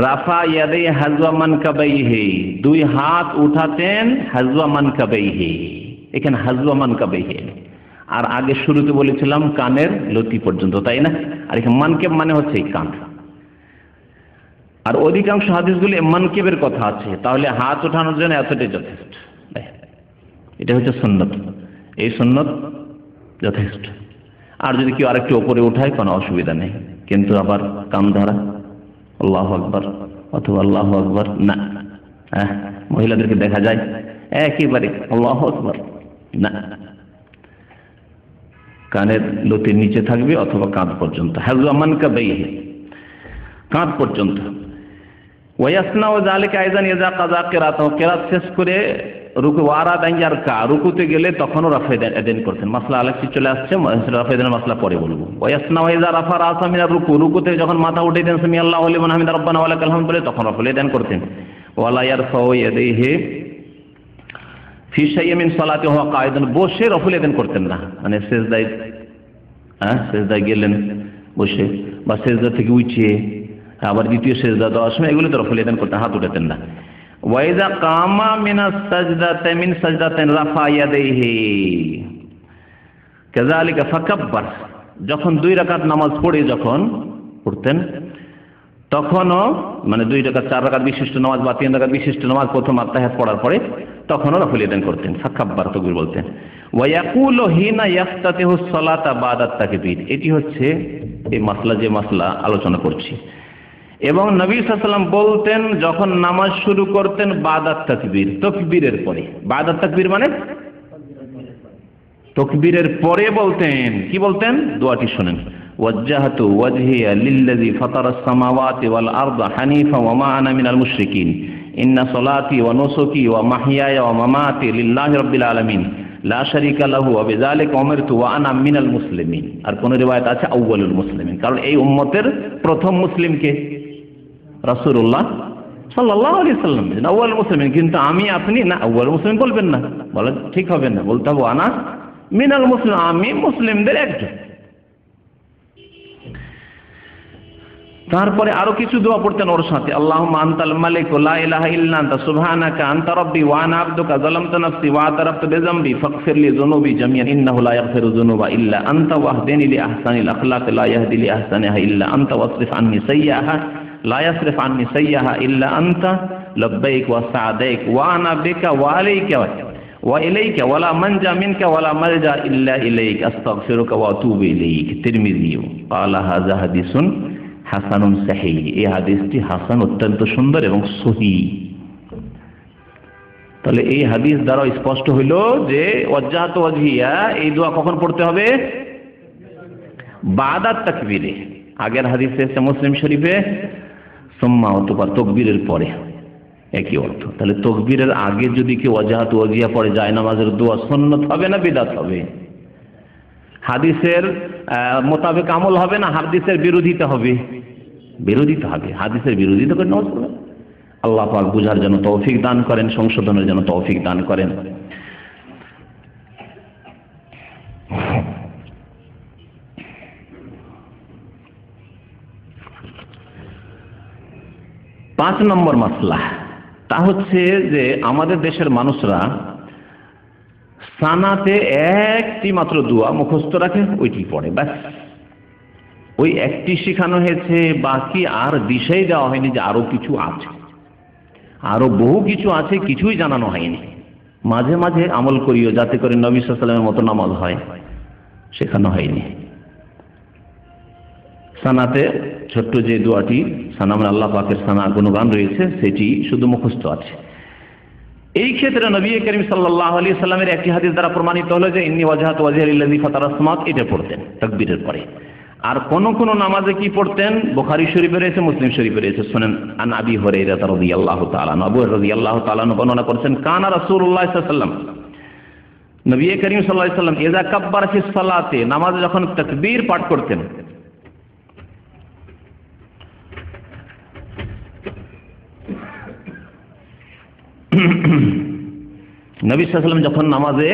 রাফা ইয়াদাই হাজওয়া মানকাবাইহি, দুই হাত উঠাতেন, হাজওয়া মানকাবাইহি, এখানে হাজওয়া মানকাবাইহি। আর আগে শুরুতে বলেছিলাম কানের লতি পর্যন্ত, তাই না? আর এখানে মানকেব মানে হচ্ছে এই কান। আর অধিকাংশ হাদিসগুলি মানকেবের কথা আছে, তাহলে হাত ওঠানোর জন্য এতটাই যথেষ্ট। এটা হচ্ছে সুন্নত, এই সুন্নত যথেষ্ট। আর যদি কেউ আরেকটু ওপরে উঠায় কোনো অসুবিধা নেই, কিন্তু আবার কান ধরা, আল্লাহু আকবার অথবা আল্লাহু আকবার না। মহিলাদেরকে দেখা যায় একেবারে আল্লাহু আকবার না, কানের লতির নিচে থাকবে অথবা কাঁধ পর্যন্ত, হাজওয়া মানকাবাইহি, কাঁধ পর্যন্ত। ওয়াসনাউ যালিকা আইযান ইযা কাযা কিরাতাহু, কিরাত শেষ করে রুকু ওয়ারাদ আন ইয়ারকা, রুকুতে গেলে তখনও রাফা এদান করতেন। মাসলা আলাদা চলে আসছে, রাফা এদানের মাসলা পরে বলবো। ওয়াসনাউ ইযা রাফা রাসা মিনার রুকু, রুকুতে যখন মাথা উঠিয়ে দেন সামি আল্লাহু লিমান হামিদা রাব্বানা ওয়া লাকাল হামদ বলে, তখন রাফা এদান করতেন। ওয়ালা ইয়ারফাউ ইয়াদাইহি ফি শাইইন মিন সালাতিহি ওয়া কায়দান, বসে রাফা এদান করতেন না, মানে সিজদায়, সিজদায় গেলেন বসে বা সিজদা থেকে উঠে আবার দ্বিতীয় সিজদা দেওয়ার সময় এগুলো তো রাফা এদান করতেন, হাত উঠাতেন না। ওয়াইজা কামা মিনাস সাজদাতাইন মিন সাজদাতাইন রাফা ইয়াদাইহি কাযালিকা ফাকাব্বার, যখন 2 রাকাত নামাজ পড়ে যখন পড়তেন তখনও, মানে 2 রাকাত 4 রাকাত বিশিষ্ট নামাজ বা 3 রাকাত বিশিষ্ট নামাজ প্রথম আত্তাহিয়াত পড়ার পরে তখনও রাফা এদান করতেন, ফাকাব্বার তাকবীর বলতেন। ওয়া ইয়াকুলু হিনা ইফতাতিহু সালাতা বাদা তাকবীর, এটি হচ্ছে এই মাসলা যে মাসলা আলোচনা করছি। এবং নবী সাল্লাল্লাহু আলাইহি ওয়াসাল্লাম বলতেন যখন নামাজ শুরু করতেন বাদাত তাকবীর, তাকবীরের পরে। বাদাত তাকবীর মানে তাকবীরের পরে বলতেন, কি বলতেন? দোয়াটি শুনেন, ওয়াজ্জাহতু ওয়াজহিয়া লিল্লাযী ফাতারাস সামাওয়াতি ওয়াল আরদা হানিফা ওয়া মা আনা মিনাল মুশরিকিন ইন্না সলাতি ওয়া নুসুকি ওয়া মাহইয়ায়া ওয়া মামাতি লিল্লাহি রাব্বিল আলামিন লা শারীকা লাহু ওয়া বিযালিকা উমিরতু ওয়া আনা মিনাল মুসলিমিন। আর কোন রিওয়ায়াত আছে আউয়ালুল মুসলিমিন, কারণ এই উম্মতের প্রথম মুসলিম কে? রাসূলুল্লাহ সাল্লাল্লাহু আলাইহি ওয়াসাল্লাম, আউয়ালুল মুসলিমিন। কিন্তু আমি আপনি না, আউয়ালুল মুসলিম বলবেন না, বলা ঠিক হবে না, বলতে হবে আনা মিনাল মুসলিম, আমি মুসলিমদের একজন। তারপরে আরো কিছু দোয়া পড়তেন ওর সাথে, আল্লাহুম্মা আনতাল মালিক লা ইলাহা ইল্লা আনতা সুবহানাকা আনতা রাব্বি ওয়া আনা আবদুকা যালামতু নাফসি ওয়া আতারাফতু বিযামবি ফাগফির লি যুনুবি জামিআন ইন্নাহু লা ইয়াগফিরু যুনুবা ইল্লা আনতা ওয়াহদিনি লি আহসানিল আখলাক লা ইয়াহদি লি আহসানিহা ইল্লা আনতা ওয়াসরিফ আন্নি সাইয়্যাহা লা ইয়াসরিফ আন্নি সাইয়্যাহা ইল্লা আনতা লাব্বাইক ওয়া সা'দাইক ওয়া আনা বিকা ওয়া আলাইকা ওয়া ইলাইকা ওয়া লা মানজা মিনকা ওয়া লা মালজা ইল্লা ইলাইক আস্তাগফিরুকা ওয়া আতুবু ইলাইক। তিরমিজি ক্বালা হাযা হাদিসুন হাসানুন সহিহ। এই হাদিসটি হাসান, অত্যন্ত সুন্দর এবং সহিহ। তাহলে এই হাদিস দ্বারা স্পষ্ট হইল যে ওয়াজ্জাহতু ওয়াজহিয়া এই দোয়া কখন পড়তে হবে? বাদাত তাকবীরে। আগের হাদিসে এসেছে মুসলিম শরীফে সুম্মা অতঃপর তাকবীরের পরে, একই অর্থ। তাহলে তাকবীরের আগে যদি কেউ ওয়াজ্জাহতু ওয়াজহিয়া পড়ে যায়, নামাজের দোয়া সুন্নাত হবে না বিদআত হবে? হাদিসের মোতাবেক আমল হবে না হাদিসের বিরোধিতা হবে? বিরোধিতা হবে। হাদিসের বিরোধিতা করে নামাজ পড়বেন। আল্লাহ পাক বুঝার জন্য তৌফিক দান করেন, সংশোধনের জন্য তৌফিক দান করেন। পাঁচ নম্বর মাসলা তা হচ্ছে যে আমাদের দেশের মানুষরা সানাতে একটি মাত্র দোয়া মুখস্থ রাখে, ওইটি পড়ে, ব্যাস। ওই একটি শেখানো হয়েছে, বাকি আর দিশাই দেওয়া হয়নি যে আরো কিছু আছে, আরো বহু কিছু আছে, কিছুই জানানো হয়নি। মাঝে মাঝে আমল করিও যাতে করে নবী সাল্লাল্লাহু আলাইহি ওয়াসাল্লামের মতো নামাজ হয়, শেখানো হয়নি। সানাতে ছোট্ট যে দোয়াটি সানা মানে আল্লাহ পাকের সানা গুণগান রয়েছে, সেটি শুধু মুখস্থ আছে। এই ক্ষেত্রে নবী করিম সাল্লাল্লাহু আলাইহি সাল্লামের একটি হাদিস দ্বারা প্রমাণিত হলো যে ইন্নী ওয়াজহাতু ওয়াজহিয়া লিল্লাযী ফাতারাস সামাওয়াতি, এটা পড়তেন তাকবীরের পরে। আর কোন কোন নামাজে কি পড়তেন? বুখারী শরীফে রয়েছে, মুসলিম শরীফে রয়েছে। শুনেন, আন আবি হুরায়রা রাদিয়াল্লাহু তাআলা আনহু, আবু হুরায়রা রাদিয়াল্লাহু তাআলা আনহু বর্ণনা করেছেন, কানা রাসূলুল্লাহ সাল্লাল্লাহু আলাইহি ওয়াসাল্লাম, নবী করিম সাল্লাল্লাহু আলাইহি ওয়াসাল্লাম ইযা কাব্বারা ফিস সালাতে, নামাজে যখন তাকবীর পাঠ করতেন, নবী সাল্লাল্লাহু আলাইহি ওয়াসাল্লাম যখন নামাজে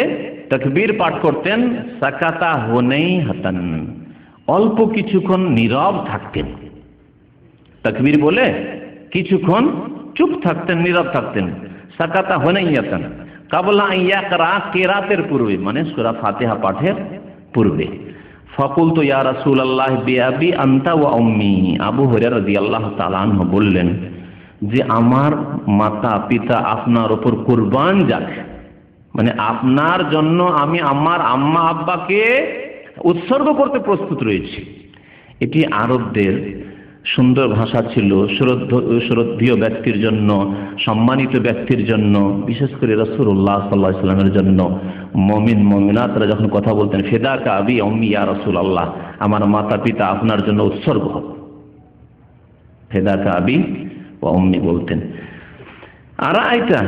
তাকবীর পাঠ করতেন, সাকাতা হুনাইহাতান, অল্প কিছুক্ষণ নীরব থাকতেন। তাকবীর বলে কিছুক্ষণ চুপ থাকতেন, নীরব থাকতেন। সাকাতা হুনাইহাতান ক্বাবলা আন ইয়াকরা, কিরাতের পূর্বে, মানে সূরা ফাতিহা পাঠের পূর্বে। ফাকুলতু ইয়া রাসূলুল্লাহ বিআবি আনতা ওয়া উম্মি, আবু হুরায়রা রাদিয়াল্লাহু তাআলা আনহু বললেন যে আমার মাতা পিতা আপনার উপর কুরবান যাক, মানে আপনার জন্য আমি আমার আম্মা আব্বাকে উৎসর্গ করতে প্রস্তুত রয়েছি। এটি আরবদের সুন্দর ভাষা ছিল, শ্রদ্ধেয় ব্যক্তির জন্য, সম্মানিত ব্যক্তির জন্য, বিশেষ করে রাসূলুল্লাহ সাল্লাল্লাহু আলাইহি ওয়াসাল্লামের জন্য। মুমিন মুমিনাতরা যখন কথা বলতেন, ফিদাকা আবি উম্মি ইয়া রাসূলুল্লাহ, আমার মাতা পিতা আপনার জন্য উৎসর্গ হোক, ফিদাকা আবি ওয়া উম্মি বলতেন। আর আইটা,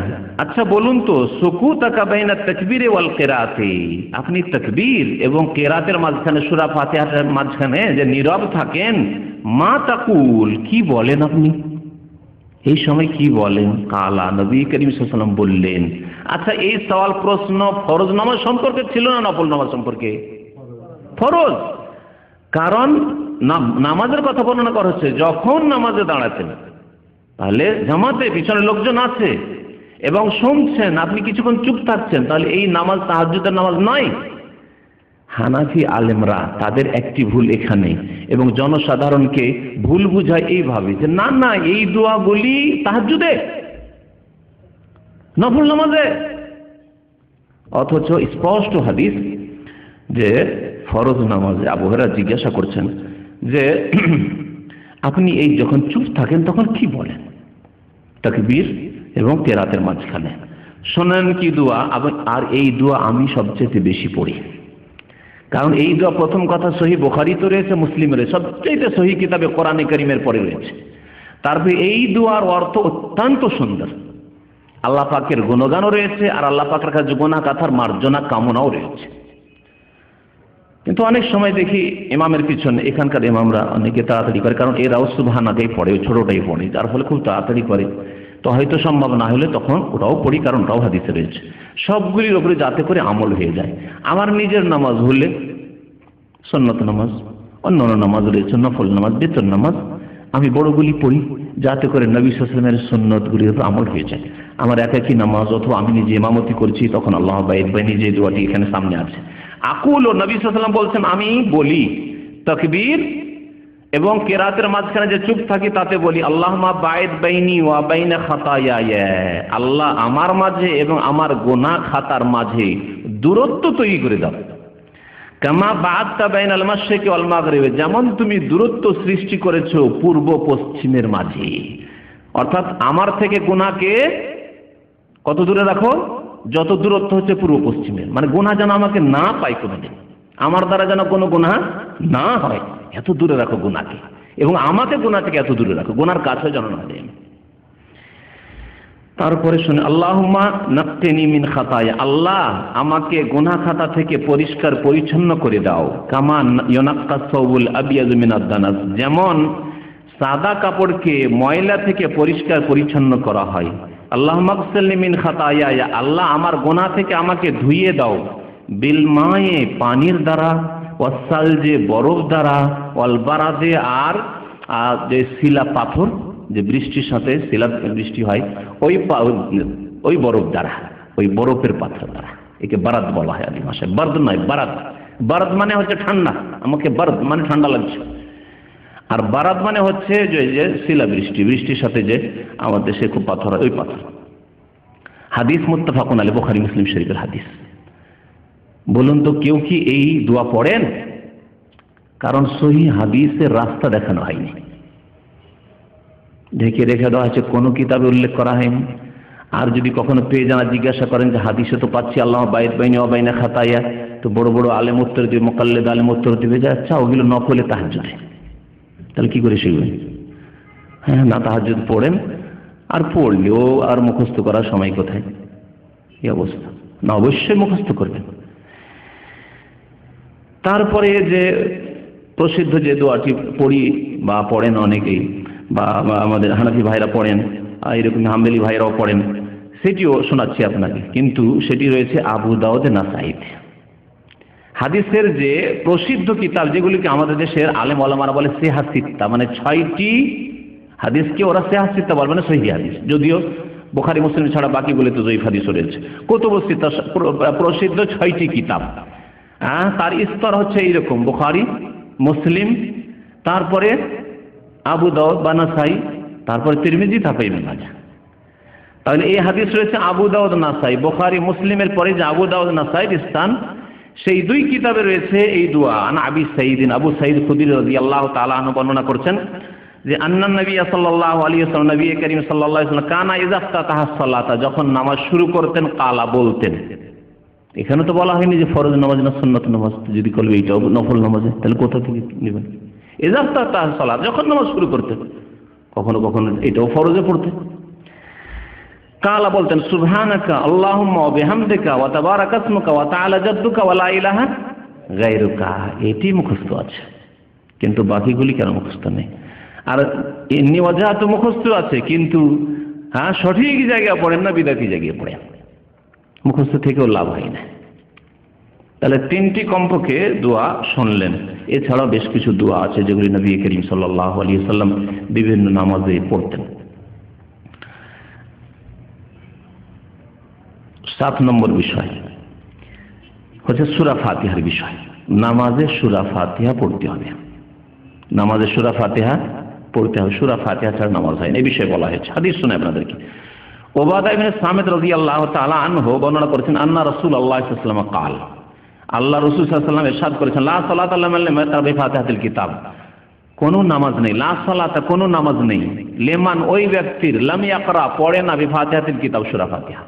আচ্ছা বলুন তো, সুকুতাকা বাইনা তাকবীর ওয়াল কিরাতি, আপনি তাকবীর এবং কিরাতের মাঝখানে, সূরা ফাতিহার মাঝখানে যে নীরব থাকেন, মা তাকুল, কি বলেন আপনি এই সময়, কি বলেন? কালা, নবী করিম সাল্লাল্লাহু আলাইহি ওয়াসাল্লাম বললেন। আচ্ছা, এই সওয়াল প্রশ্ন ফরজ নামাজ সম্পর্কে ছিল না নফল নামাজ সম্পর্কে? ফরজ, কারণ নামাজের কথা বর্ণনা করা হচ্ছে যখন নামাজে দাঁড়াতেন, তাহলে জামাতে পিছনে লোকজন আছে এবং শুনছেন, আপনি কিছুক্ষণ চুপ থাকছেন, তাহলে এই নামাজ তাহাজ্জুদের নামাজ নয়। হানাফি আলেমরা তাদের একটি ভুল এখানে, এবং জনসাধারণকে ভুল বুঝায় এইভাবে যে না না, এই দোয়াগুলি তাহাজ্জুদে, নফল নামাজে। অথচ স্পষ্ট হাদিস যে ফরজ নামাজে। আবু হুরায়রা জিজ্ঞাসা করছেন যে আপনি এই যখন চুপ থাকেন তখন কি বলেন তাকবীর এবং কিরাতের মাঝখানে? শোনেন কি দোয়া, আর এই দোয়া আমি সবচেয়ে বেশি পড়ি। কারণ এই দোয়া প্রথম কথা সহি বুখারীতে রয়েছে, মুসলিমের সবচেয়ে সহি কিতাবে কোরআনে কারীমের পরে রয়েছে। তারপরে এই দোয়ার অর্থ অত্যন্ত সুন্দর, আল্লাহ পাকের গুণগানও রয়েছে আর আল্লাহ পাকের কাছে গুনাহ কাথার মার্জনা কামনাও রয়েছে। কিন্তু অনেক সময় দেখি ইমামের পিছনে, এখানকার ইমামরা অনেকে তাড়াতাড়ি করে, কারণ এরাও সুবহানাকেই পড়ে, ছোটটাই পড়ে, যার ফলে খুব তাড়াতাড়ি করে। তো হয়তো সম্ভব না হলে তখন ওটাও পড়ি, কারণ ওটাও হাদিসে রয়েছে। সবগুলির উপরে যাতে করে আমল হয়ে যায়। আমার নিজের নামাজ হলে সুন্নত নামাজ, অন্যান্য নামাজ রয়েছে, নফল নামাজ, বেতন নামাজ, আমি বড়গুলি পড়ি যাতে করে নবী সাল্লাল্লাহু আলাইহি ওয়াসাল্লামের সুন্নতগুলির উপর আমল হয়ে যায়। আমার একাকী নামাজ অথবা আমি নিজে ইমামতি করছি, তখন আল্লাহ বাইদ বাইনি যে দোয়াটি এখানে সামনে আছে, আকুল ও নবী সাল্লাল্লাহু আলাইহি ওয়াসাল্লাম বলছেন আমি বলি, তাকবীর এবং কেরাতের মাঝখানে যে চুপ থাকি তাতে বলি আল্লাহুম্মা বাইদ বাইনি ওয়া বাইনা খাতায়ায়া, আল্লাহ আমার মাঝে এবং আমার গুনাহ খাতার মাঝে দূরত্ব তৈরি করে দাও। কামা বা'আদতা বাইনাল মাশরিকি ওয়াল মাগরিবি, যেমন তুমি দূরত্ব সৃষ্টি করেছো পূর্ব পশ্চিমের মাঝে। অর্থাৎ আমার থেকে গুনাহকে কত দূরে রাখো? যত দূরত্ব হচ্ছে পূর্ব পশ্চিমের, মানে গুনাহ যেন আমাকে না পায় কোনোদিন, আমার দ্বারা যেন কোনো গুনাহ না হয়, এত দূরে রাখো গুনাহকে, এবং আমাকে গুনাহ থেকে এত দূরে রাখো, গুনার কাছে যেন না যায়। তারপরে শুনে আল্লাহুম্মা নাক্কিনি মিন খাতায়া, আল্লাহ আমাকে গুনাহ খাতা থেকে পরিষ্কার পরিচ্ছন্ন করে দাও। কামা ইউনাক্কাস সাওবুল আবিয়াযু মিনাদ দানাস, যেমন সাদা কাপড়কে ময়লা থেকে পরিষ্কার পরিচ্ছন্ন করা হয়। আল্লাহুম্মা গসিলনি মিন খাতায়া, আল্লাহ আমার গুনাহ থেকে আমাকে ধুইয়ে দাও। বিল মায়ে, পানির দ্বারা, ওয়াসালজে, বরফ দ্বারা, ওয়াল বারাদে, আর যে শিলা পাথর, যে বৃষ্টির সাথে শিলা বৃষ্টি হয়, ওই বরফ দ্বারা, ওই বরফের পাথর দ্বারা। একে বারাদ বলা হয় আদি ভাষায়, বারদ নয়, বারাদ। বারাদ মানে হচ্ছে ঠান্ডা, আমাকে বারদ মানে ঠান্ডা লাগছে, আর বারাদ মানে হচ্ছে যে শিলা বৃষ্টি, বৃষ্টির সাথে যে আমাদের দেশে খুব পাথর হয়, ওই পাথর। হাদিস মুত্তাফাকুন আলাইহি, বুখারী মুসলিম শরীফের হাদিস। বলুন তো কেউ কি এই দোয়া পড়েন? কারণ সহি হাদিসের রাস্তা দেখানো হয়নি, ঢেকে রেখে দেওয়া হয়েছে, কোনো কিতাবে উল্লেখ করা হয়নি। আর যদি কখনো পেয়ে জানা জিজ্ঞাসা করেন যে হাদিসে তো পাচ্ছি আল্লাহ বাইদ বাইনি ওয়া বাইনা খাতায়া, তো বড় বড় আলেম উত্তর দিবে, মুকাল্লিদ আলেম উত্তর দিবে যে আচ্ছা ওগুলো নফলে তাহাজ্জুদে। তাহলে কি করে শিখবেন? হ্যাঁ, না তাহাজ্জুদ পড়েন, আর পড়লেও আর মুখস্থ করার সময় কোথায়? এই অবস্থা না, অবশ্যই মুখস্থ করবেন। তারপরে যে প্রসিদ্ধ যে দোয়াটি পড়ি বা পড়েন অনেকেই, বা আমাদের হানাফি ভাইরা পড়েন, এরকম হাম্বলি ভাইরাও পড়েন, সেটিও শোনাচ্ছি আপনাকে। কিন্তু সেটি রয়েছে আবু দাউদ, নাসাঈতে। হাদিসের যে প্রসিদ্ধ কিতাব, যেগুলিকে আমাদের দেশের আলেম ওলামারা বলে সিহাহ সিত্তা, মানে 6টি হাদিসকে ওরা সিহাহ সিত্তা বলে, মানে সহিহ হাদিস। যদিও বুখারী মুসলিম ছাড়া বাকিগুলো তো যঈফ হাদিসও রয়েছে। কুতুবুস সিত্তা প্রসিদ্ধ 6টি কিতাব, তার স্তর হচ্ছে এইরকম: বুখারী, মুসলিম, তারপরে আবু দাউদ বা নাসাই, তারপরে তিরমিজি, তারপরে ইবনে মাজাহ। তাহলে এই হাদিস রয়েছে আবু দাউদ, নাসাই। বুখারী মুসলিমের পরে যে আবু দাউদ নাসাইর স্থান, সেই দুই কিতাবে রয়েছে এই দোয়া। আবি সাঈদিন, আবু সাঈদ খুদরি রাদিয়াল্লাহু তাআলা আনহু বর্ণনা করছেন যে আন্নান নবী সাল্লাল্লাহু আলাইহি ওয়াসাল্লাম, নবী করিম সাল্লাল্লাহু আলাইহি ওয়াসাল্লাম, কানা ইযা ইফতাতাহা সালাতা, যখন নামাজ শুরু করতেন, কালা বলতেন। এখানে তো বলা হয়নি যে ফরজ নামাজ না সুন্নাত নামাজ, যদি করবে এইটাও নফল নামাজে, তাহলে কোথা থেকে নেবেন? ইযা ইফতাতাহা সালাত, যখন নামাজ শুরু করতেন, কখনো কখনো এটাও ফরজে পড়তেন। কালা বলতেন সুবহানাকা আল্লাহুম্মা ওয়া বিহামদিকা ওয়া তাবারাকা ইসমুকা ওয়া তাআলা জাদ্দুকা ওয়া লা ইলাহা গায়রুকা। এটি মুখস্থ আছে, কিন্তু বাকিগুলি কেন মুখস্থ নেই? আর ইন্নী ওয়াজহাতু মুখস্থ আছে, কিন্তু সঠিক জায়গায় পড়েন না, বিদাতি জায়গায় পড়েন, মুখস্থ থেকেও লাভ হয় না। তাহলে 3টি কমপক্ষে দোয়া শুনলেন। এছাড়াও বেশ কিছু দোয়া আছে যেগুলি নবী করিম সাল্লাল্লাহু আলাইহি ওয়াসাল্লাম বিভিন্ন নামাজে পড়তেন। 7 নম্বর বিষয় হচ্ছে সূরা ফাতিহার বিষয়। নামাজে সূরা ফাতিহা পড়তে হবে, নামাজে সূরা ফাতিহা পড়তে হবে। সূরা ফাতিহা ছাড়া নামাজ হয় না, এই বিষয়ে বলা হয়েছে। হাদিস শুনে আপনাদেরকে। উবাদা ইবনে সামিত রাদিয়াল্লাহু তাআলা আনহু বর্ণনা করেছেন, আন্না রাসূলুল্লাহ সাল্লাল্লাহু আলাইহি ওয়াসাল্লাম قال, আল্লাহ রাসূল সাল্লাল্লাহু আলাইহি ওয়াসাল্লাম ইরশাদ করেছেন, লা সালাতা লিমান লাম ইয়াকরা বিফাতিহাতিল কিতাব, কোন নামাজ নেই, লা সালাতা কোন নামাজ নেই, লিমান ওই ব্যক্তির, লাম ইয়াকরা পড়ে না, বিফাতিহাতিল কিতাব সূরা ফাতিহা।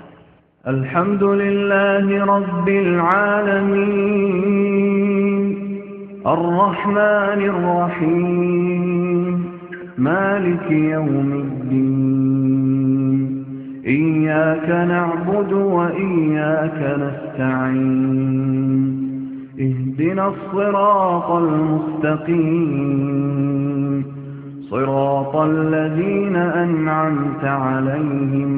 الحمد لله رب العالمين الرحمن الرحيم مالك يوم الدين إياك نعبد وإياك نستعين اهدنا الصراط المستقيم صراط الذين أنعمت عليهم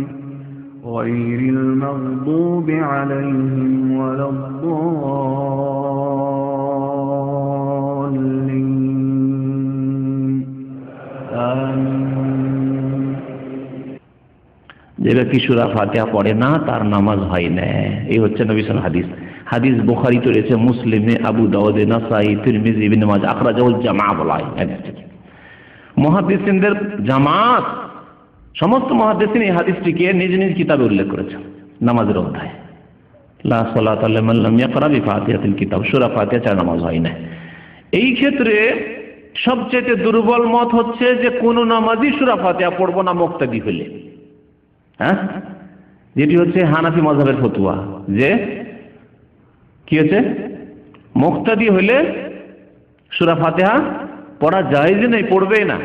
غير المغضوب عليهم ولا الضالين آمين। যে ব্যক্তি সূরা ফাতিহা পড়ে না তার নামাজ হয় না, এই হচ্ছে নবী সাল্লাল্লাহু আলাইহি হাদিস। হাদিস বুখারীতে রয়েছে, মুসলিমে, আবু দাউদে, নাসাই, তিরমিজি, ইবনে মাজাহ, আখরাজাহুল জামাআহ বলা হয়। মুহাদ্দিসিনদের জামাত, সমস্ত মুহাদ্দিসিন এই হাদিসটিকে নিজ নিজ কিতাবে উল্লেখ করেছেন নামাজের অধ্যায়। লা সালাতা লিমান লাম ইয়াকরা বিফাতিহাতিল কিতাব, সূরা ফাতিহা ছাড়া নামাজ হয় না। এই ক্ষেত্রে সবচেয়ে দুর্বল মত হচ্ছে যে কোন নামাজই সূরা ফাতিহা পড়বো না মুক্তাদি হলে, হ্যাঁ, যেটি হচ্ছে হানাফি মাযহাবের ফতোয়া, যে কি হচ্ছে মুক্তাদি হলে সূরা ফাতিহা পড়া জায়েজ নেই, পড়বেই না।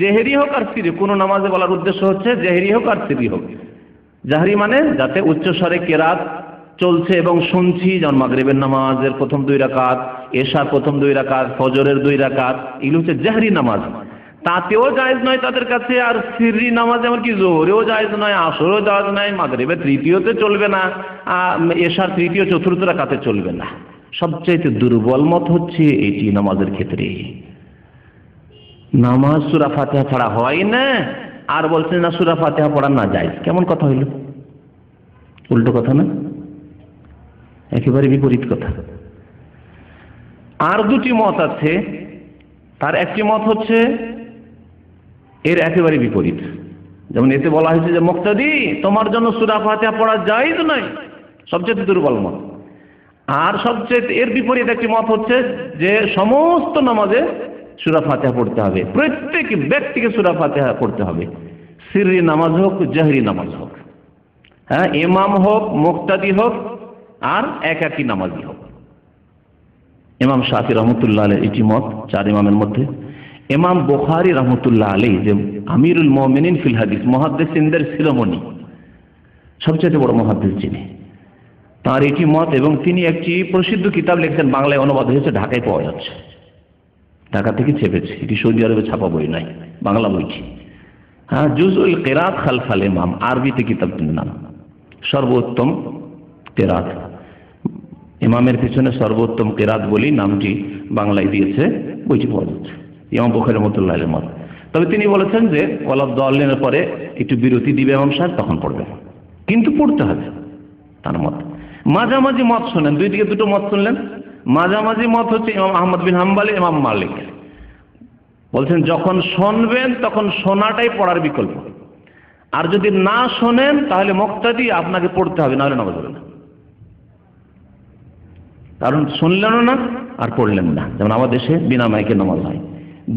জেহেরি হোক আর সিরি, কোন নামাজে বলার উদ্দেশ্য হচ্ছে জেহেরি হোক আর সিরি হোক। জাহরি মানে যাতে উচ্চস্বরে কেরাত চলছে এবং শুনছি, যেমন মাগরিবের নামাজের প্রথম 2 রাকাত, এশার প্রথম 2 রাকাত, ফজরের 2 রাকাত, এগুলো হচ্ছে জাহরি নামাজ, তাতেও জায়েজ নয় তাদের কাছে। আর সিরি নামাজ এমনকি জোহরেও জায়েজ নয়, আসরেও জায়েজ নয়, মাগরিবের তৃতীয়তে চলবে না, এশার তৃতীয় চতুর্থ রাকাতে চলবে না। সবচেয়ে দুর্বল মত হচ্ছে এটি নামাজের ক্ষেত্রে। নামাজ সূরা ফাতিহা ছাড়া হয় না, আর বলছেন না সূরা ফাতিহা পড়া না জায়েজ। কেমন কথা হইল? উল্টো কথা না, একেবারে বিপরীত কথা। আর দুটি মত আছে, তার একটি মত হচ্ছে এর একেবারে বিপরীত। যেমন এতে বলা হয়েছে যে মুক্তাদি তোমার জন্য সূরা ফাতিহা পড়া জায়েজ নয়, সবচেয়ে দুর্বল মত। আর সবচেয়ে এর বিপরীত একটি মত হচ্ছে যে সমস্ত নামাজে সূরা ফাতিহা পড়তে হবে, প্রত্যেক ব্যক্তিকে সূরা ফাতিহা পড়তে হবে, সিররি নামাজ হোক, জাহরি নামাজ হোক, হ্যাঁ, ইমাম হোক, মুক্তাদি হোক, আর একাকী নামাজি হোক। ইমাম শাফি রহমতুল্লাহ আলাইহি এটি মত 4 ইমামের মধ্যে। ইমাম বুখারী রহমতুল্লাহ আলাইহি, যে আমিরুল মুমিনিন ফিল হাদিস, মুহাদ্দিসিনদের শিরোমণি, সবচেয়ে বড় মুহাদ্দিস যিনি, তার এটি মত। এবং তিনি একটি প্রসিদ্ধ কিতাব লিখেছেন, বাংলায় অনুবাদ হয়েছে, ঢাকায় পাওয়া যাচ্ছে, ঢাকা থেকে ছেপেছে, এটি সৌদি আরবে ছাপা বই নাই, বাংলা বইটি। হ্যাঁ, জুজউল কিরাত খালফাল ইমাম, আরবিতে কিতাবটির নাম। সর্বোত্তম কিরাত, ইমামের পিছনে সর্বোত্তম কিরাত বলি নামটি বাংলায় দিয়েছে, বইটি পাওয়া যাচ্ছে। ইমাম বুখারী রাহমাতুল্লাহ আলাইহির মত। তবে তিনি বলেছেন যে ওয়ালাদ দাল্লিনের পরে একটু বিরতি দিবে ইমাম সাহেব, তখন পড়বে, কিন্তু পড়তে হবে, তার মত। মাঝামাঝি মত শুনেন, দুই দিকে দুটো মত শুনলেন। মাঝামাঝি মত হচ্ছে ইমাম আহমদ বিন হাম্বল, ইমাম মালিক বলছেন যখন শুনবেন তখন শোনাটাই পড়ার বিকল্প, আর যদি না শোনেন তাহলে মুক্তাদি আপনাকে পড়তে হবে, নাহলে নামাজ হবে না। কারণ শুনলেনও না আর পড়লেন না। যেমন আমাদের দেশে বিনা মাইকে নামাজ হয়,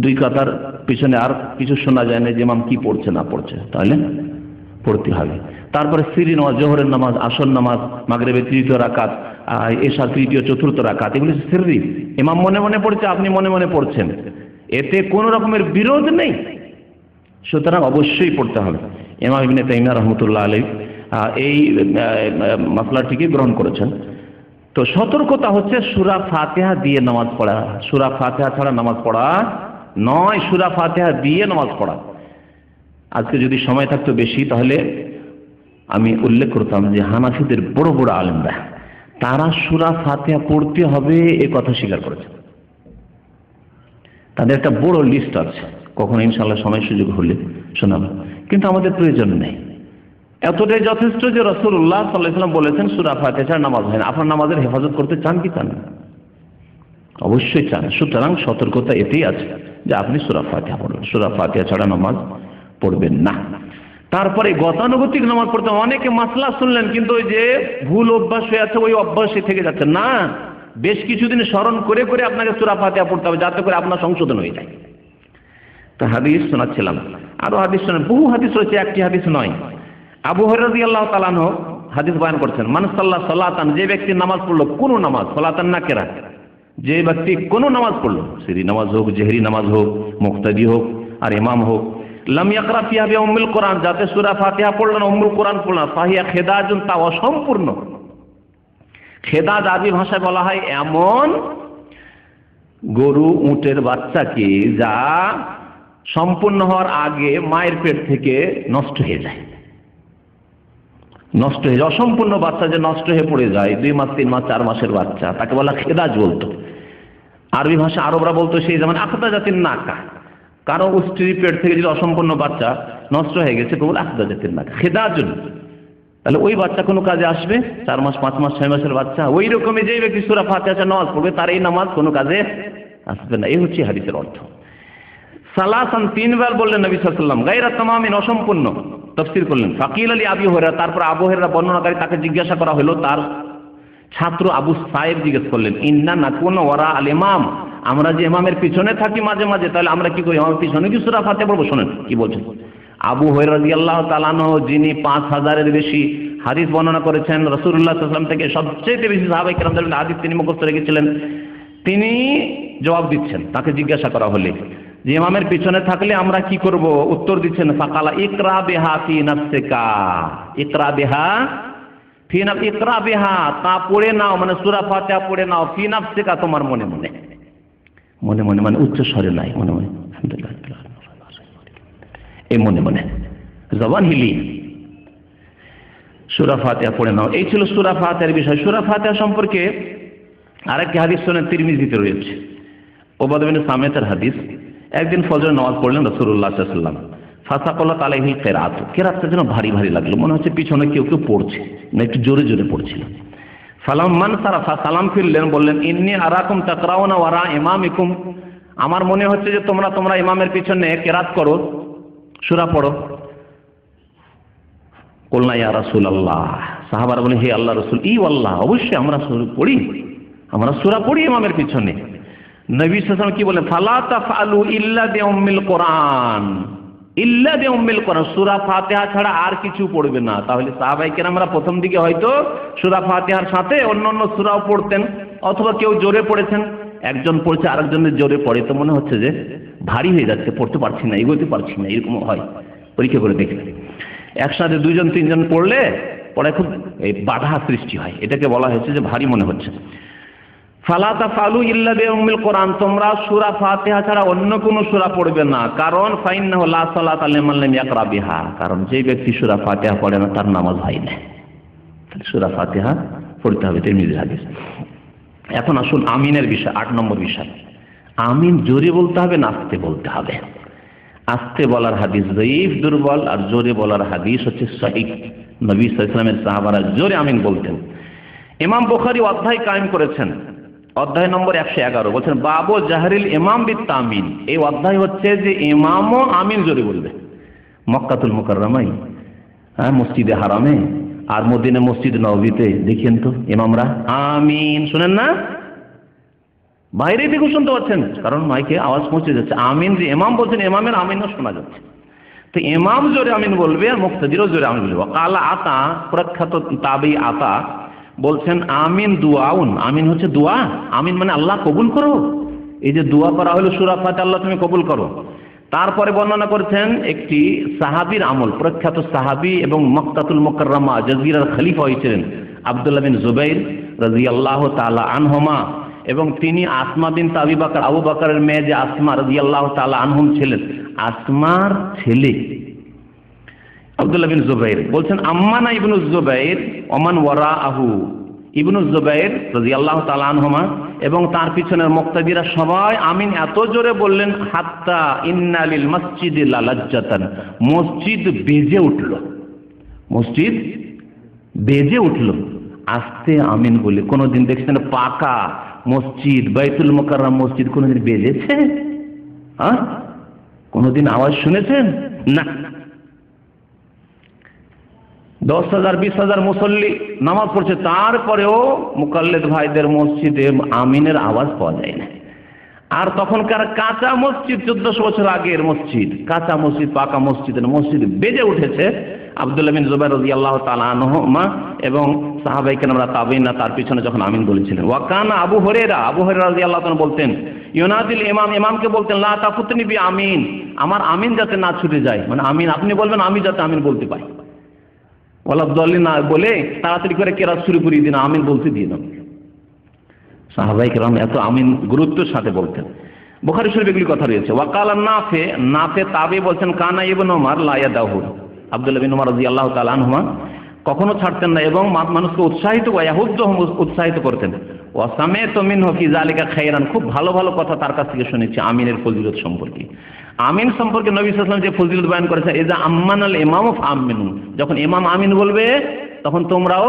2 কাতার পিছনে আর কিছু শোনা যায় না যে ইমাম কি পড়ছে না পড়ছে, তাহলে পড়তে হবে। তারপরে সিরি নামাজ, জোহরের নামাজ, আসর নামাজ, মাগরিবের 3য় রাকাত, এশার 3য় 4র্থ রাকাত, এগুলো সিররি, ইমাম মনে মনে পড়ছে, আপনি মনে মনে পড়ছেন, এতে কোনো রকমের বিরোধ নেই, সুতরাং অবশ্যই পড়তে হবে। ইমাম ইবনে তাইমিয়া রাহমাতুল্লাহ আলাইহি এই মাসলাটিকে গ্রহণ করেছেন। তো সতর্কতা হচ্ছে সূরা ফাতিহা দিয়ে নামাজ পড়া, সূরা ফাতিহা ছাড়া নামাজ পড়া নয়, সূরা ফাতিহা দিয়ে নামাজ পড়া। আজকে যদি সময় থাকতো বেশি তাহলে আমি উল্লেখ করতাম যে হানাফিদের বড় বড় আলেমরা তারা সূরা ফাতিহা পড়তে হবে এ কথা স্বীকার করেছে, তাদের একটা বড় লিস্ট আছে, কখনো ইনশাআল্লাহ সময় সুযোগ হলে শোনাবো। কিন্তু আমাদের প্রয়োজন নেই, এতটাই যথেষ্ট যে রাসূলুল্লাহ সাল্লাল্লাহু আলাইহি ওয়াসাল্লাম বলেছেন সূরা ফাতিহা ছাড়া নামাজ হয় না। আপনার নামাজের হেফাজত করতে চান কি চান? অবশ্যই চান। সুতরাং সতর্কতা এতেই আছে যে আপনি সূরা ফাতিহা পড়বেন, সূরা ফাতিহা ছাড়া নামাজ পড়বেন না। তারপরে গতানুগতিক নামাজ পড়তে অনেকে মাসলা শুনলেন, কিন্তু ওই যে ভুল অভ্যাস হয়ে আছে ওই অভ্যাসে থেকে যাচ্ছে না। বেশ কিছুদিন স্মরণ করে করে আপনাকে সূরা ফাতিহা পড়তে হবে, যাতে করে আপনার সংশোধন হয়ে যায়। তো হাদিস শোনাচ্ছিলাম, আরো হাদিস শোনেন, বহু হাদিস রয়েছে, একটি হাদিস নয়। আবু হুরায়রা রাদিয়াল্লাহু তাআলা আনহু হাদিস বয়ান করছেন, মান সাল্লা সালাতান, যে ব্যক্তি নামাজ পড়লো, কোনো নামাজ, সালাতান না কেরা, যে ব্যক্তি কোনো নামাজ পড়লো, সিরি নামাজ হোক, জেহরি নামাজ হোক, মুক্তাদি হোক আর ইমাম হোক, লাম ইয়াকরা ফিহা বিউম্মুল কোরআন, যাতে সূরা ফাতিহা পড়লো না, উম্মুল কোরআন পড়লো না, ফাহিয়া খেদাজুন, তা অসম্পূর্ণ। খেদাজ আরবি ভাষায় বলা হয় এমন গরু উটের বাচ্চাকে যা সম্পূর্ণ হওয়ার আগে মায়ের পেট থেকে নষ্ট হয়ে যায়, নষ্ট হয়ে যায়, অসম্পূর্ণ বাচ্চা যে নষ্ট হয়ে পড়ে যায়, 2 মাস 3 মাস 4 মাসের বাচ্চা, তাকে বলা খেদাজ বলতো। আরবি ভাষা আরবরা বলতো সেই যেমন আখদা জাতির নাকা, কারো স্ত্রীর পেট থেকে যদি অসম্পূর্ণ বাচ্চা নষ্ট হয়ে গেছে কেবল আখদা জাতির নাকা, খেদাজুন। তাহলে ওই বাচ্চা কোনো কাজে আসবে? 4 মাস 5 মাস 6 মাসের বাচ্চা, ওই রকমই যে ব্যক্তি সূরা ফাতিহা নামাজ পড়বে তার এই নামাজ কোনো কাজে আসবে না। এই হচ্ছে হাদিসের অর্থ। সালাসান, 3 বার বললেন নবী সাল্লাল্লাহু আলাইহি ওয়াসাল্লাম, গায়রা তামামিন, অসম্পূর্ণ, তাফসীর করলেন। ফাকিল আলী আবি হুরায়রা, তারপর আবু হুরায়রা বর্ণনাকারী, তাকে জিজ্ঞাসা করা হলো, তার ছাত্র আবু সাইব জিজ্ঞেস করলেন, ইন্না নাকুনু ওয়ারা আল ইমাম, আমরা যে ইমামের পিছনে থাকি মাঝে মাঝে, তাহলে আমরা কি করি, আমার পিছনে কি সূরা ফাতিহা পড়ব? শুনেন কি বলছেন। আবু হুরায়রা রাদিয়াল্লাহু তাআলা আনহু, যিনি 5000-এর বেশি হাদিস বর্ণনা করেছেন রাসূলুল্লাহ সাল্লাল্লাহু আলাইহি ওয়াসাল্লাম থেকে, সবচেয়ে বেশি সাহাবায়ে কেরামদের হাদিস তিনি মুখস্থ রেখেছিলেন, তিনি জবাব দিচ্ছেন। তাকে জিজ্ঞাসা করা হলে যে ইমামের পিছনে থাকলে আমরা কি করব, উত্তর দিচ্ছেন, ফাকালা ইকরা বিহা ফি নাফসিকা, ইকরা বিহা ফি নাফসিকা, ইকরা বিহা, তা পড়ে নাও, মানে সূরা ফাতিহা পড়ে নাও, ফি নাফসিকা, তোমার মনে মনে, মনে মনে মানে উচ্চ স্বরে নাই, মনে মনে, এই মনে মনে জবান হিলিয়ে সূরা ফাতিহা পড়ে নাও। এই ছিল সূরা ফাতিহার বিষয়। সূরা ফাতিহা সম্পর্কে আরেকটি হাদিস শুনেন, তিরমিজিতে রয়েছে, উবাদা বিন সামিতের হাদিস। একদিন ফজরের নামাজ পড়লেন রাসূলুল্লাহ সাল্লাল্লাহু আলাইহি ওয়াসাল্লাম, ফাসাকালাত আলাইহিল কিরাত, কিরাতটা যেন ভারী ভারী লাগলো, মনে হচ্ছে পিছনে কেউ কেউ পড়ছে, না একটু জোরে জোরে পড়ছিল। ফালাম্মান সারাফা, সালাম ফিরলেন, বললেন, ইন্নী আরাকুম তাকরাউনা ওয়ারা ইমামিকুম, আমার মনে হচ্ছে যে তোমরা ইমামের পিছনে কিরাত করো, সূরা পড়ো। কুলনা ইয়া রাসূলুল্লাহ, সাহাবারা বলেন, হে আল্লাহর রাসূল, ই ওয়াল্লাহ, অবশ্যই আমরা সূরা পড়ি ইমামের পিছনে। নবী সাল্লাল্লাহু আলাইহি ওয়াসাল্লাম কি বলেন, ফালা তাফআলু ইল্লা বিউম্মিল কোরআন, ইল্লা বিউম্মিল কোরআন, সূরা ফাতিহা ছাড়া আর কিছু পড়বে না। তাহলে সাহাবায়ে কেরামরা প্রথম দিকে হয়তো সূরা ফাতিহার সাথে অন্যান্য সূরাও পড়তেন, অথবা কেউ জোরে পড়েছেন, একজন পড়ছে আরেকজনের জোরে পড়ে, তো মনে হচ্ছে যে ভারী হয়ে যাচ্ছে, পড়তে পারছি না, এগোতে পারছি না, এরকম হয়। পরীক্ষা করে দেখে একসাথে 2জন 3জন পড়লে পরে খুব এই বাধা সৃষ্টি হয়, এটাকে বলা হয়েছে যে ভারী মনে হচ্ছে। ফালা তাফআলু ইল্লা বিউম্মিল কোরআন, তোমরা সূরা ফাতিহা ছাড়া অন্য কোনো সূরা পড়বে না, কারণ ফাইন্নাহু লা সালাতা লিমান লাম ইয়াকরা বিহা, কারণ যে ব্যক্তি সূরা ফাতিহা পড়ে না তার নামাজ হয় না। তাহলে সূরা ফাতিহা পড়তে হবে, তিরমিজির হাদিস। এখন আসুন আমিনের বিষয়, 8 নম্বর বিষয়। আমিন জোরে বলতে হবে না আস্তে বলতে হবে? আস্তে বলার হাদিস যঈফ, দুর্বল, আর জোরে বলার হাদিস হচ্ছে সহিহ। নবী সাল্লাল্লাহু আলাইহি ওয়াসাল্লামের সাহাবারা জোরে আমিন বলতেন। ইমাম বুখারী অধ্যায় কায়েম করেছেন, অধ্যায় নম্বর 111, বলছেন বাবু জাহরিল ইমাম বিত তামিন। এই অধ্যায় হচ্ছে যে ইমামও আমিন জোরে বলবে। মক্কাতুল মুকাররমায়, মসজিদে হারামে আর মদিনা মসজিদ নববীতে দেখেন তো ইমামরা আমিন শুনেন না, বাইরে থেকে শুনতে পাচ্ছেন, কারণ মাইকে আওয়াজ পৌঁছে যাচ্ছে। আমিন যে ইমাম বলছেন, ইমামের আমিনও শোনা যাচ্ছে। তো ইমাম জোরে আমিন বলবে আর মুক্তাদিরও জোরে আমিন বলবে। কালা আতা, প্রখ্যাত তাবেঈ আতা বলছেন, আমিন দুআউন, আমিন হচ্ছে দোয়া, আমিন মানে আল্লাহ কবুল করো। এই যে দোয়া করা হলো সূরা ফাতিহা, আল্লাহ তুমি কবুল করো। তারপরে বর্ণনা করেছেন একটি সাহাবীর আমল, প্রখ্যাত সাহাবী এবং মক্কাতুল মুকাররমা জাজিরার খলিফা হয়েছিলেন আব্দুল্লাহ বিন জুবাইর রাদিয়াল্লাহু তাআলা আনহুমা, এবং তিনি আসমা বিনতে আবি বকর, আবু বকরের মেয়ে যে আসমা রাদিয়াল্লাহু তাআলা আনহুম ছিলেন, আসমার ছেলে আব্দুল্লাহ বিন জুবাইর। বলছেন আম্মানা ইবনু জুবাইর ওমান ওয়ারাআহু, ইবনু জুবাইর রাদিয়াল্লাহু তাআলা আনহুমা এবং তার পিছনের মুক্তাদিরা সবাই আমিন এত জোরে বললেন, হাত্তা ইন্না লিল মসজিদি লালাজ্জাতান, মসজিদ বেজে উঠল, মসজিদ বেজে উঠল আস্তে আমিন বলে। কোনদিন দেখছেন পাকা মসজিদ, বাইতুল মুকাররম মসজিদ কোনদিন বেজেছে? কোনদিন আওয়াজ শুনেছেন? না। 10,000 20,000 মুসল্লি নামাজ পড়ছে, তারপরেও মুকাল্লিদ ভাইদের মসজিদে আমিনের আওয়াজ পাওয়া যায় না। আর তখনকার কাঁচা মসজিদ, 1400 বছর আগের মসজিদ, কাঁচা মসজিদ, পাকা মসজিদ, মসজিদ বেজে উঠেছে আব্দুল্লাহ বিন জুবাইর রাদিয়াল্লাহু তাআলা আনহুমা এবং সাহাবায়ে কেরামরা তাবেঈনরা তার পিছনে যখন আমিন বলেছিলেন। ওয়া কানা আবু হুরায়রা রাদিয়াল্লাহু তাআলা বলতেন, ইউনাদিল ইমামকে বলতেন, লা তাফুতনি বি আমিন, আমার আমিন যাতে না ছুটে যায়, মানে আমিন আপনি বলবেন, আমি যাতে আমিন বলতে পাই। ওয়ালা দাল্লিন না বলে তাড়াতাড়ি করে কেরাত শুরু করে দিন, আমিন বলতে দিন। সাহাবায়ে কেরাম এত আমিন গুরুত্বের সাথে বলতেন। বুখারী শরীফে এগুলি কথা রয়েছে। ওয়াকালা নাফে তাবি বলছেন, কানা ইবনে ওমর লা ইয়াদাহু, আব্দুল্লাহ বিন ওমর রাদিয়াল্লাহু তাআলা আনহুমা কখনো ছাড়তেন না এবং মানুষকে উৎসাহিত করতেন। ওয়া সামি'তু মিনহু ফি যালিকা খায়রান, খুব ভালো ভালো কথা তার কাছ থেকে শুনেছি আমিনের ফজিলত সম্পর্কে। আমিন সম্পর্কে নবী সাল্লাল্লাহু আলাইহি ওয়াসাল্লাম যে ফজিলত বয়ান করেছেন, ইজা আম্মানাল ইমামু ফাআমিনু, যখন ইমাম আমিন বলবে তখন তোমরাও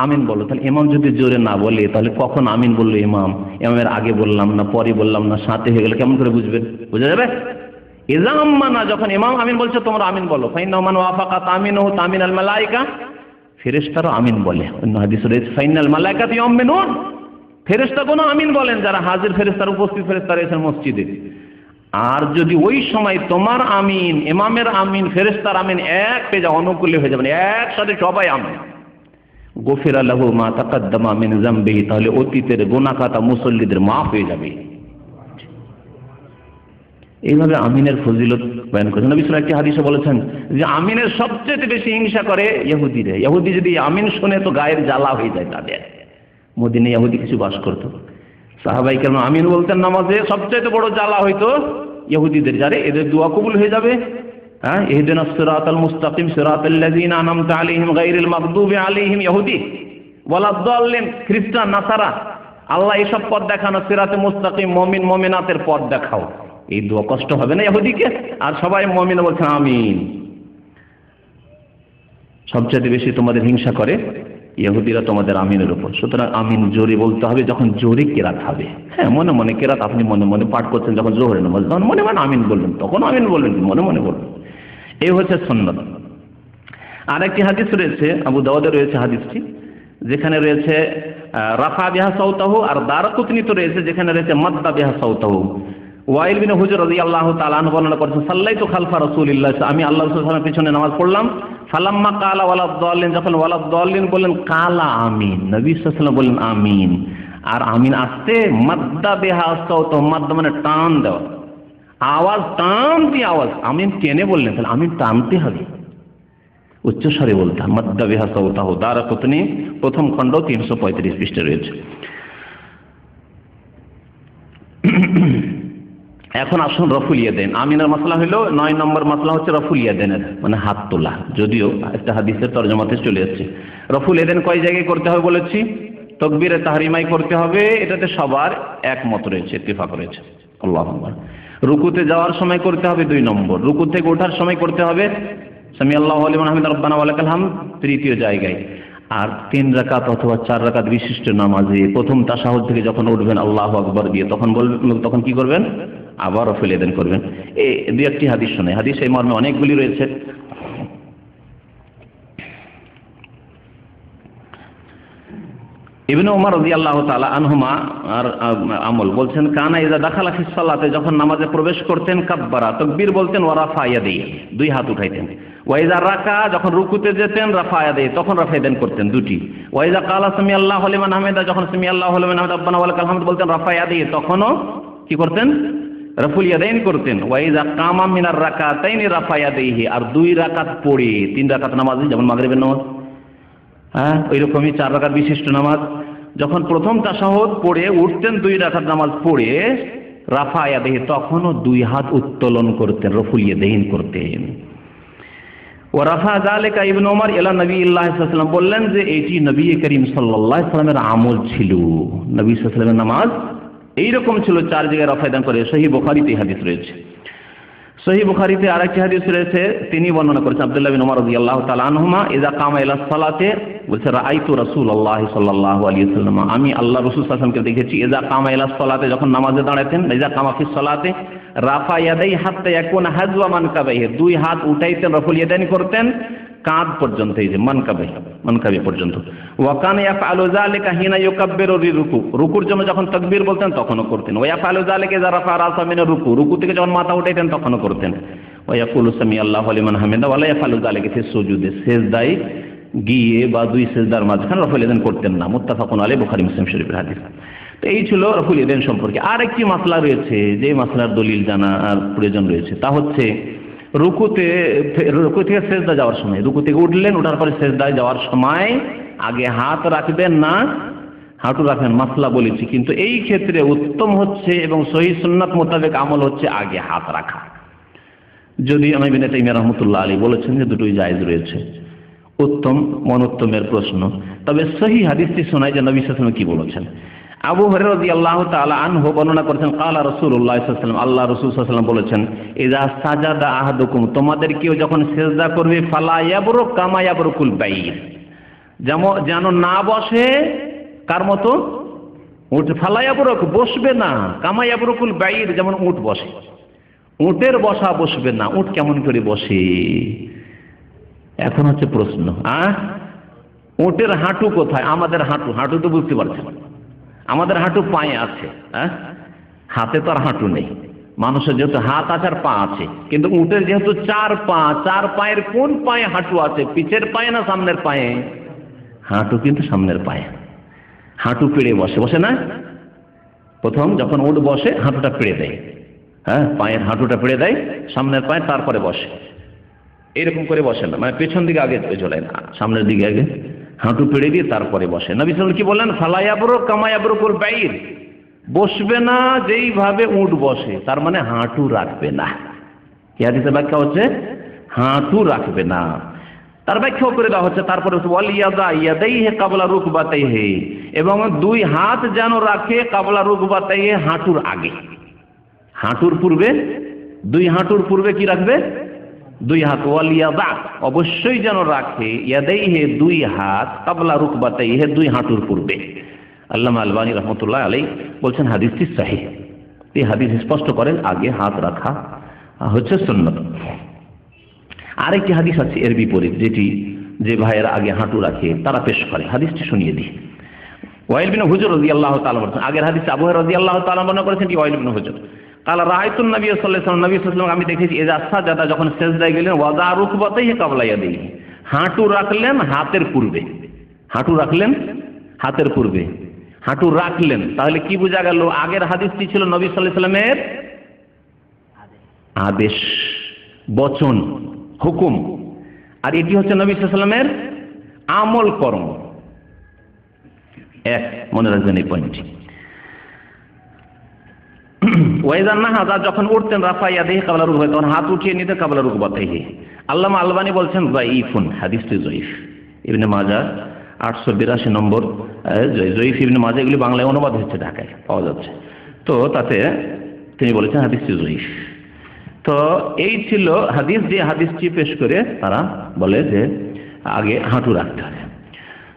আমিন বলো। তাহলে ইমাম যদি জোরে না বলে তাহলে কখন আমিন বললো ইমামের আগে বললাম না, পরে বললাম না, সাথে হয়ে গেলে কেমন করে বুঝবেন? বোঝা যাবে? ইজা আম্মানা, যখন ইমাম আমিন বলছে তোমরা আমিন বলো। ফাইন্নাহু মান ওয়াফাকা তামিনুহু তামিনাল মালায়েকা, ফেরেশতারা আমিন বলে। অন্য হাদিসে রয়েছে ফাইনাল মালায়েকাতু ইয়ামিনুন, ফেরেশতাগণ আমিন বলেন, যারা হাজির ফেরেশতারা, উপস্থিত ফেরেশতারা এসেছেন মসজিদে। আর যদি ওই সময় তোমার আমিন, ইমামের আমিন, ফেরেশতার আমিন এক পেজা অনুকূলে হয়ে যাবে, একসাথে সবাই আমিন, গফিরা লাহু মা তাকাদ্দামা মিন যামবিহি, তাহলে অতীতের গুনাহ খাতা মুসল্লিদের মাফ হয়ে যাবে। এইভাবে আমিনের ফজিলত বয়ান করেছেন। নবী সাল্লাল্লাহু আলাইহি ওয়াসাল্লাম একটি হাদিসে বলেছেন যে আমিনের সবচেয়ে বেশি হিংসা করে ইহুদিরা। ইহুদি যদি আমিন শুনে তো গায়ের জ্বালা হয়ে যায় তাদের। মদিনায় ইহুদি কিছু বাস করত, সাহাবায়ে কেরাম আমিন বলতেন নামাজে, সবচেয়ে বড় জ্বালা হইতো ইহুদিদের, যারে এদের দোয়া কবুল হয়ে যাবে। হ্যাঁ, ইহদিনাস সিরাতাল মুস্তাকিম সিরাতাল লাযিনা আনআমতা আলাইহিম গায়রিল মাগদুবি আলাইহিম, ইহুদি ওয়ালাদ দাল্লিন, খ্রিস্টান নাসারা, আল্লাহ এসব পথ দেখানো, সিরাতে মুস্তাকিম মুমিন মুমিনাতের পথ দেখাও। এই দোয়া কষ্ট হবে না ইহুদিকে? আর সবাই মুমিন বলছেন আমিন। সবচেয়ে বেশি তোমাদের হিংসা করে ইহুদিরা তোমাদের আমিনের উপর। সুতরাং আমিন জোরে বলতে হবে যখন জোরে কেরাত হবে। হ্যাঁ, মনে মনে কেরাত আপনি মনে মনে পাঠ করছেন, যখন জোহরের নামাজ তখন মনে মনে আমিন বলবেন, তখন আমিন বলবেন, মনে মনে বলবেন। এই হচ্ছে সুন্নাত। আর একটি হাদিস রয়েছে, আবু দাউদে রয়েছে হাদিসটি, যেখানে রয়েছে রাফা বিহা সাউতাহু, আর দারকুতনিতে রয়েছে যেখানে রয়েছে মাদ্দা বিহা সাউতাহু। ওয়াইল বিন হুজর রাদিয়াল্লাহু তাআলা আনহু বর্ণনা করেছেন, সাল্লাইতু খালফা রাসূলিল্লাহ, আমি আল্লাহ রাসূল সাল্লাল্লাহু আলাইহি ওয়াসাল্লামের পিছনে নামাজ পড়লাম। ফালাম্মা কালা ওয়ালাদ দাল্লিন, যখন ওয়ালাদ দাল্লিন বললেন, কালা আমিন, নবী সাল্লাল্লাহু আলাইহি ওয়াসাল্লাম বললেন আমিন। আর আমিন আসতে মাদ্দা বিহা সাউতাহু, মাদ্দা মানে টান দেওয়া, আওয়াজ টান দিয়ে আওয়াজ, আমিন টেনে বললেন, তাহলে আমিন টানতে হবে, উচ্চস্বরে বলতে হবে। মাদ্দা বিহা সাউতাহু, দারকুতনি প্রথম খণ্ড 335 পৃষ্ঠাে রয়েছে। এখন আসুন রফুল ইয়াদাইন। আমিনের মাসলা হলো 9 নম্বর মাসলা হচ্ছে রফুল ইয়াদাইনের, মানে হাত তোলা। যদিও একটা হাদিসের তরজমাতে চলে যাচ্ছে। রফুল ইয়াদাইন কয় জায়গায় করতে হবে বলেছি? তাকবীরে তাহরিমায় করতে হবে, এটাতে সবার একমত রয়েছে, ইত্তেফাক রয়েছে। আল্লাহু আকবার। রুকুতে যাওয়ার সময় করতে হবে 2 নম্বর, রুকু থেকে ওঠার সময় করতে হবে সামি আল্লাহু লিমান হামিদা রব্বানা ওয়া লাকাল হামদ, তৃতীয় জায়গায়। আর 3 রাকাত অথবা 4 রাকাত বিশিষ্ট নামাজে প্রথম তাশাহুদ থেকে যখন উঠবেন আল্লাহু আকবার দিয়ে, তখন কি করবেন? আবার রফুল ইয়াদাইন করবেন। এই 2-1টি হাদিস শোনে, হাদিস এই মর্মে অনেকগুলি রয়েছে। ইবনে ওমর রাদিয়াল্লাহু তাআলা আনহুমা আর আমল বলছেন, কানা ইযা দাখালা ফিস সালাতে, যখন নামাজে প্রবেশ করতেন, কাব্বারা, তাকবীর বলতেন, ওয়া রাফা ইয়াদাইহি, 2 হাত উঠাইতেন। ওয়া ইযা রাকা, যখন রুকুতে যেতেন, রাফা ইয়াদাইহি, তখন রাফা ইয়াদাইন করতেন 2টি। ওয়া ইযা কালা সামি আল্লাহু লিমান হামিদা, যখন সামি আল্লাহু লিমান হামিদা রব্বানা ওয়া লাকাল হামদ বলতেন, রাফা ইয়াদাইহি, তখনও কি করতেন? রফুল ইয়াদাইন করতেন। ওয়া ইযা কামা মিনার রাকাতাইনি রাফা ইয়াদাইহি, আর 2 রাকাত পড়ে, 3 রাকাত নামাজে যেমন মাগরিবের নামাজ, হ্যাঁ ওইরকমই 4 রাকাত বিশিষ্ট নামাজ, যখন প্রথম তাশাহুদ পড়ে উঠতেন, 2 রাকাত নামাজ পড়ে, রাফা ইয়াদাইহি, তখনও 2 হাত উত্তোলন করতেন, রফুল ইয়াদাইন করতেন। ওয়া রাফা যালিকা ইবনে ওমর ইলা নবিয়্যিল্লাহি সাল্লাল্লাহু আলাইহি ওয়াসাল্লাম, বললেন যে এটি নবী করিম সাল্লাল্লাহু আলাইহি ওয়াসাল্লামের আমল ছিল। নবী সাল্লাল্লাহু আলাইহি ওয়াসাল্লামের নামাজ এইরকম ছিল, 4 জায়গায় রাফা ইয়াদাইন করে। সহিহ বুখারীতে হাদিস রয়েছে। সহিহ বুখারীতে আরেকটি হাদিস রয়েছে, তিনি বর্ণনা করেছেন আব্দুল্লাহ বিন ওমর রাদিয়াল্লাহু তাআলা আনহুমা, ইযা কামা ইলা সালাতে, বলছে রাআইতু রাসূলুল্লাহ সাল্লাল্লাহু আলাইহি ওয়াসাল্লাম, আমি আল্লাহ রাসূল সাল্লাল্লাহু আলাইহি ওয়াসাল্লামকে দেখেছি, ইযা কামা ইলা সালাতে, যখন নামাজে দাঁড়াতেন, ইযা কামা ফিস সালাতে রাফা ইয়াদাইহি হাত্তা ইয়াকুনা হাযওয়া মানকাবাইহি, 2 হাত উঠাইতেন, রফুল ইয়াদাইন করতেন কাঁধ পর্যন্ত, এই যে মানকাবি পর্যন্ত। ওয়া কানা ইয়াফআলু যালিকা হিনা ইউকাব্বিরু লিরুকু, রুকুর জন্য যখন তাকবীর বলতেন তখনও করতেন। ওয়া ইয়াফআলু যালিকা ইযা রাফা রাসা মিনার রুকু, রুকু থেকে যখন মাথা উঠাইতেন তখনও করতেন। ওয়া ইয়াকুলু সামিআল্লাহু লিমান হামিদা ওয়া লা ইয়াফআলু যালিকা ফি সুজুদে, সিজদায় গিয়ে বা দুই সিজদার মাঝখানে রফুল ইয়াদাইন করতেন না। মুত্তাফাকুন আলাইহি, বুখারী মুসলিম শরীফের হাদিস। তো এই ছিল রফুল ইয়াদাইন সম্পর্কে। আর একটি মাসলা রয়েছে, যে মাসলার দলিল জানার প্রয়োজন রয়েছে, তা হচ্ছে রুকু থেকে সিজদা যাওয়ার সময়, রুকু থেকে উঠলেন, ওঠার পরে সিজদায় যাওয়ার সময় আগে হাত রাখবেন না হাঁটু রাখবেন, মাসলা বলেছি। কিন্তু এই ক্ষেত্রে উত্তম হচ্ছে এবং সহিহ সুন্নাত মোতাবেক আমল হচ্ছে আগে হাত রাখা। যদি ইমাম ইবনে তাইমিয়া রাহমাতুল্লাহ আলাইহি বলেছেন যে দুটোই জায়েজ রয়েছে, উত্তম মনোত্তমের প্রশ্ন। তবে সহিহ হাদিসটি শোনায় যে নবী সাল্লাল্লাহু আলাইহি ওয়াসাল্লাম কি বলেছেন। আবু হুরায়রা রাদিয়াল্লাহু তাআলা আনহু বর্ণনা করেছেন, ক্বালা রাসূলুল্লাহ সাল্লাল্লাহু আলাইহি ওয়াসাল্লাম, আল্লাহ রাসূল সাল্লাল্লাহু আলাইহি ওয়াসাল্লাম বলেছেন, ইযা সাজাদা আহাদুকুম, তোমাদের কেউ যখন সিজদা করবে, ফালা ইয়াবরুক কামা ইয়াবরুকুল বাইর, যেন না বসে কার মতো, উট। ফালা ইয়াবরুক, বসবে না, কামা ইয়াবরুকুল বাইর, যেমন উট বসে। উটের বসা বসবে না। উট কেমন করে বসে? এখন হচ্ছে প্রশ্ন, উটের হাঁটু কোথায়? আমাদের হাঁটু তো বুঝতে পারছেন, আমাদের হাঁটু পায়ে আছে, হাতে তো আর হাঁটু নেই। মানুষের যেহেতু হাত আছে আর পা আছে, কিন্তু উটের যেহেতু চার পায়ের কোন পায়ে হাঁটু আছে? পিছের পায়ে না সামনের পায়ে? হাঁটু কিন্তু সামনের পায়ে। হাঁটু পেড়ে বসে না? প্রথম যখন উট বসে হাঁটুটা পেড়ে দেয়, পায়ের হাঁটুটা পেড়ে দেয় সামনের পায়ে, তারপরে বসে। এরকম করে বসে না, মানে পেছন দিকে আগে চলে না, সামনের দিকে আগে হাঁটু পেড়ে দিয়ে তারপরে বসে। নবী সাল্লাল্লাহু আলাইহি ওয়াসাল্লাম কি বললেন? ফালা ইয়াবরুক কামা ইয়াবরুকুল বাইর, বসবে না যেইভাবে উট বসে, তার মানে হাঁটু রাখবে না। এই হাদিসের ব্যাখ্যা হচ্ছে হাঁটু রাখবে না। তার ব্যাখ্যাও করে দেওয়া হচ্ছে তারপরে ওয়াল ইয়াদা ইয়াদাইহি কাবলা রুকবাতাইহি, এবং দুই হাত যেন রাখে কাবলা রুকবাতাইহি, হাঁটুর আগে, হাঁটুর পূর্বে, দুই হাঁটুর পূর্বে কি রাখবে? দুই হাত। ওয়াল ইয়াদা, অবশ্যই যেন রাখে, ইয়াদাইহি, দুই হাত, কাবলা রুকবাতাইহি, দুই হাঁটুর পূর্বে। আল্লামা আলবানী রাহমাতুল্লাহ আলাইহি বলছেন হাদিসটি সহিহ। এই হাদিস স্পষ্ট করেন আগে হাত রাখা হচ্ছে সুন্নাত। আরেকটি হাদিস আছে এর বিপরীত, যেটি যে ভাইয়েরা আগে হাঁটু রাখে তারা পেশ করে। হাদিসটি শুনিয়ে দিই। ওয়াইল বিন হুজর রাদিয়াল্লাহু তাআলা বলেছেন, আগের হাদিসে আবু হুরায়রা রাদিয়াল্লাহু তাআলা বর্ণনা করেছেন কি ওয়াইল বিন হুজর কাল রাআইতুন নবী সাল্লাল্লাহু আলাইহি ওয়াসাল্লাম, নবী সাল্লাল্লাহু আলাইহি ওয়াসাল্লাম আমি দেখেছি, ইযা সাজাদা, যখন সিজদায় গেলেন, ওয়াদা রুকবাতাইহি কাবলা ইয়াদাইহি, হাঁটু রাখলেন হাতের পূর্বে, হাঁটু রাখলেন হাতের পূর্বে, হাঁটু রাখলেন। তাহলে কি বোঝা গেল? আগের হাদিসটি ছিল নবী সাল্লাল্লাহু আলাইহি ওয়াসাল্লামের আদেশ, বচন, হুকুম, আর এটি হচ্ছে নবী সাল্লাল্লাহু আলাইহি ওয়াসাল্লামের আমল কর্ম। এক, মনে রাখবেন এই পয়েন্টটি। ওয়াইজান নাহাদা, যখন উঠতেন, রাফা ইয়াদাইহি কাবলা রুকবাতাইহি, তখন হাত উঠিয়ে নিতে কাবলা রুকবাতাইহি। আল্লামা আলবানী বলছেন যায়িফুন, হাদিসটি যায়িফ। ইবনে মাজাহ 882 নম্বর যায়িফ ইবনে মাজাহ, এগুলি বাংলায় অনুবাদ হচ্ছে, ঢাকায় পাওয়া যাচ্ছে। তো তাতে তিনি বলেছেন হাদিসটি যায়িফ। তো এই ছিল হাদিস, যে হাদিসটি পেশ করে তারা বলে যে আগে হাঁটু রাখতে হবে।